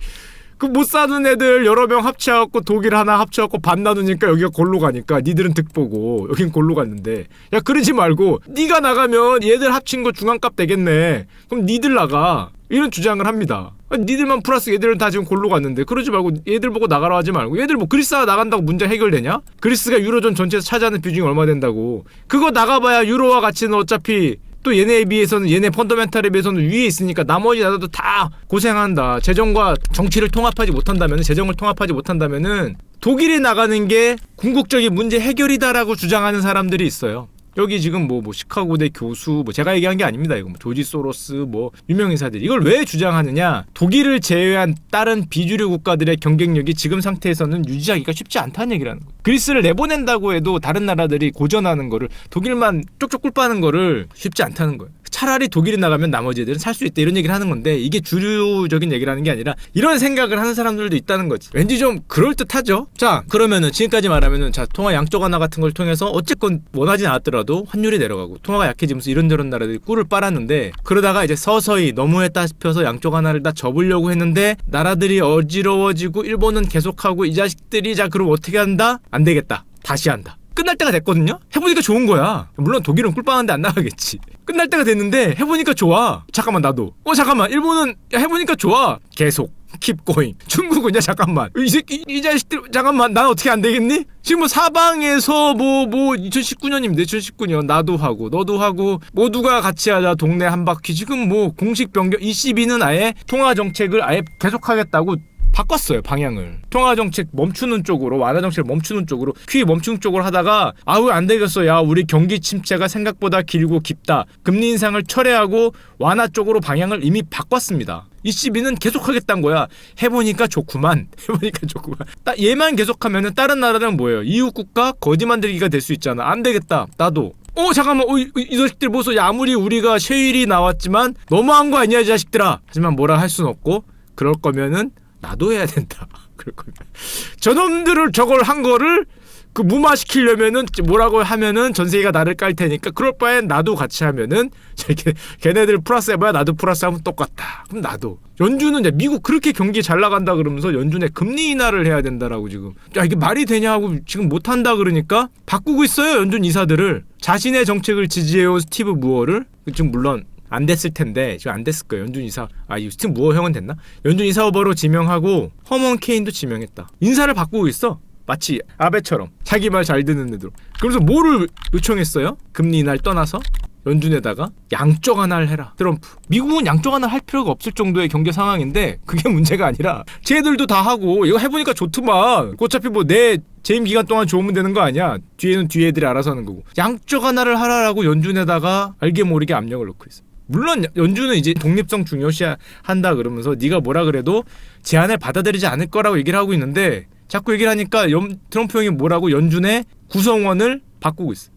그 못 사는 애들 여러 명 합쳐갖고 독일 하나 합쳐갖고 반 나누니까 여기가 골로 가니까 니들은 득보고 여긴 골로 갔는데, 야 그러지 말고 니가 나가면 얘들 합친 거 중앙값 되겠네. 그럼 니들 나가. 이런 주장을 합니다. 니들만 플러스 얘들은 다 지금 골로 갔는데 그러지 말고 얘들 보고 나가라 하지 말고, 얘들 뭐 그리스가 나간다고 문제 해결되냐? 그리스가 유로존 전체에서 차지하는 비중이 얼마 된다고. 그거 나가봐야 유로화 가치는 어차피 또 얘네에 비해서는, 얘네 펀더멘탈에 비해서는 위에 있으니까 나머지 나라도 다 고생한다. 재정과 정치를 통합하지 못한다면, 재정을 통합하지 못한다면은 독일이 나가는 게 궁극적인 문제 해결이다라고 주장하는 사람들이 있어요. 여기 지금 뭐 시카고대 교수, 뭐 제가 얘기한 게 아닙니다. 이거 뭐 조지 소로스, 뭐 유명 인사들. 이걸 왜 주장하느냐? 독일을 제외한 다른 비주류 국가들의 경쟁력이 지금 상태에서는 유지하기가 쉽지 않다는 얘기라는 거예요. 그리스를 내보낸다고 해도 다른 나라들이 고전하는 거를, 독일만 쪽쪽 꿀 빠는 거를 쉽지 않다는 거예요. 차라리 독일이 나가면 나머지 애들은 살 수 있다 이런 얘기를 하는 건데, 이게 주류적인 얘기라는 게 아니라 이런 생각을 하는 사람들도 있다는 거지. 왠지 좀 그럴듯하죠. 자 그러면은 지금까지 말하면은 자 통화 양쪽 하나 같은 걸 통해서 어쨌건 원하진 않았더라도 환율이 내려가고 통화가 약해지면서 이런저런 나라들이 꿀을 빨았는데, 그러다가 이제 서서히 너무했다 싶어서 양쪽 하나를 다 접으려고 했는데 나라들이 어지러워지고 일본은 계속하고 이 자식들이 자 그럼 어떻게 한다? 안 되겠다. 다시 한다. 끝날 때가 됐거든요. 해보니까 좋은 거야. 물론 독일은 꿀빵한데 안 나가겠지. 끝날 때가 됐는데 해보니까 좋아. 잠깐만 나도. 잠깐만 일본은 야, 해보니까 좋아. 계속 keep going. 중국은 야 잠깐만 이 새끼 이 자식들 잠깐만 난 어떻게 안 되겠니? 지금 뭐 사방에서 뭐 2019년입니다. 2019년 나도 하고 너도 하고 모두가 같이 하자 동네 한 바퀴. 지금 뭐 공식 변경 ECB는 아예 통화 정책을 아예 계속하겠다고 바꿨어요 방향을. 통화 정책 멈추는 쪽으로 완화 정책을 멈추는 쪽으로 QE 멈추는 쪽으로 하다가 아우 안 되겠어 야 우리 경기 침체가 생각보다 길고 깊다. 금리 인상을 철회하고 완화 쪽으로 방향을 이미 바꿨습니다. ECB는 계속하겠다는 거야. 해보니까 좋구만. 해보니까 좋구만. 얘만 계속하면은 다른 나라는 뭐예요? 이웃 국가 거지 만들기가 될 수 있잖아. 안 되겠다. 나도. 잠깐만. 이 자식들 보소. 야, 아무리 우리가 셰일이 나왔지만 너무한 거 아니야, 이 자식들아. 하지만 뭐라 할 순 없고 그럴 거면은 나도 해야 된다. 그럴 거면 저놈들을 저걸 한 거를 그 무마시키려면은 뭐라고 하면은 전 세계가 나를 깔 테니까 그럴 바엔 나도 같이 하면은 걔네들 플러스 해봐야 나도 플러스 하면 똑같다. 그럼 나도. 연준은 이제 미국 그렇게 경기 잘 나간다 그러면서 연준에 금리 인하를 해야 된다라고 지금. 야 이게 말이 되냐 하고 지금 못한다 그러니까 바꾸고 있어요 연준 이사들을. 자신의 정책을 지지해온 스티브 무어를 지금 물론 안 됐을 텐데 지금 안 됐을 거예요. 연준 이사 이 스티브 무어 형은 됐나? 연준 이사 후보로 지명하고 허먼 케인도 지명했다. 인사를 바꾸고 있어. 마치 아베처럼 자기 말 잘 듣는 애들. 그래서 뭐를 요청했어요? 금리 인하를 떠나서 연준에다가 양적 완화를 해라. 트럼프. 미국은 양적 완화를 할 필요가 없을 정도의 경제 상황인데 그게 문제가 아니라 쟤들도 다 하고 이거 해보니까 좋더만. 어차피 뭐 내 재임 기간 동안 좋으면 되는 거 아니야. 뒤에는 뒤에 애들이 알아서 하는 거고. 양적 완화를 하라라고 연준에다가 알게 모르게 압력을 넣고 있어. 물론 연준은 이제 독립성 중요시한다 그러면서 네가 뭐라 그래도 제안을 받아들이지 않을 거라고 얘기를 하고 있는데 자꾸 얘기를 하니까 트럼프 형이 뭐라고 연준의 구성원을 바꾸고 있어.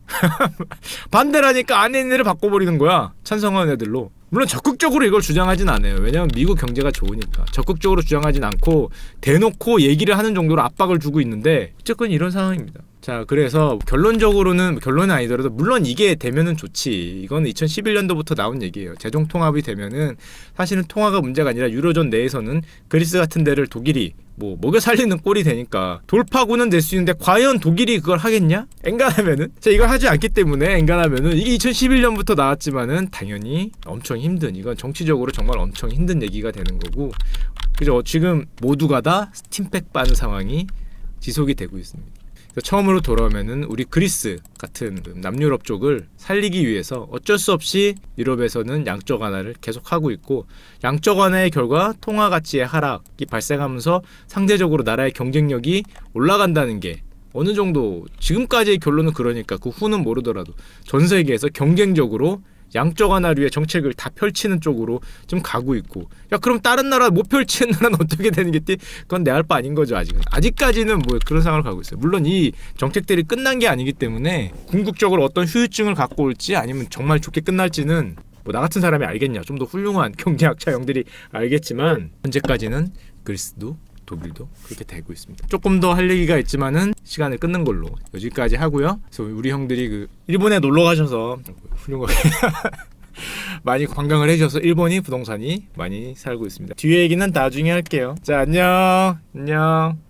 반대라니까 안에 있는 애를 바꿔버리는 거야. 찬성하는 애들로. 물론 적극적으로 이걸 주장하진 않아요. 왜냐면 미국 경제가 좋으니까. 적극적으로 주장하진 않고 대놓고 얘기를 하는 정도로 압박을 주고 있는데 어쨌건 이런 상황입니다. 자, 그래서 결론적으로는 결론은 아니더라도 물론 이게 되면은 좋지. 이거는 2011년도부터 나온 얘기예요. 재정 통합이 되면은 사실은 통화가 문제가 아니라 유로존 내에서는 그리스 같은 데를 독일이 뭐 먹여 살리는 꼴이 되니까 돌파구는 될 수 있는데 과연 독일이 그걸 하겠냐? 엔간하면은 이걸 하지 않기 때문에 엔간하면은 이게 2011년부터 나왔지만은 당연히 엄청 힘든 이건 정치적으로 정말 엄청 힘든 얘기가 되는 거고 그죠? 지금 모두가 다 스팀팩 빠는 상황이 지속이 되고 있습니다. 처음으로 돌아오면은 우리 그리스 같은 남유럽 쪽을 살리기 위해서 어쩔 수 없이 유럽에서는 양적 완화를 계속하고 있고 양적 완화의 결과 통화 가치의 하락이 발생하면서 상대적으로 나라의 경쟁력이 올라간다는 게 어느 정도 지금까지의 결론은 그러니까 그 후는 모르더라도 전 세계에서 경쟁적으로 양적 완화류의 정책을 다 펼치는 쪽으로 좀 가고 있고 야 그럼 다른 나라 못 펼치는 나라는 어떻게 되는겠지? 그건 내 할 바 아닌 거죠. 아직까지는 뭐 그런 상황을 가고 있어요. 물론 이 정책들이 끝난 게 아니기 때문에 궁극적으로 어떤 후유증을 갖고 올지 아니면 정말 좋게 끝날지는 뭐 나 같은 사람이 알겠냐. 좀 더 훌륭한 경제학자 형들이 알겠지만 현재까지는 그리스도 독일도 그렇게 되고 있습니다. 조금 더 할 얘기가 있지만은 시간을 끊는 걸로 여기까지 하고요. 그래서 우리 형들이 그 일본에 놀러 가셔서 훌륭하게 많이 관광을 해주셔서 일본이 부동산이 많이 살고 있습니다. 뒤에 얘기는 나중에 할게요. 자 안녕.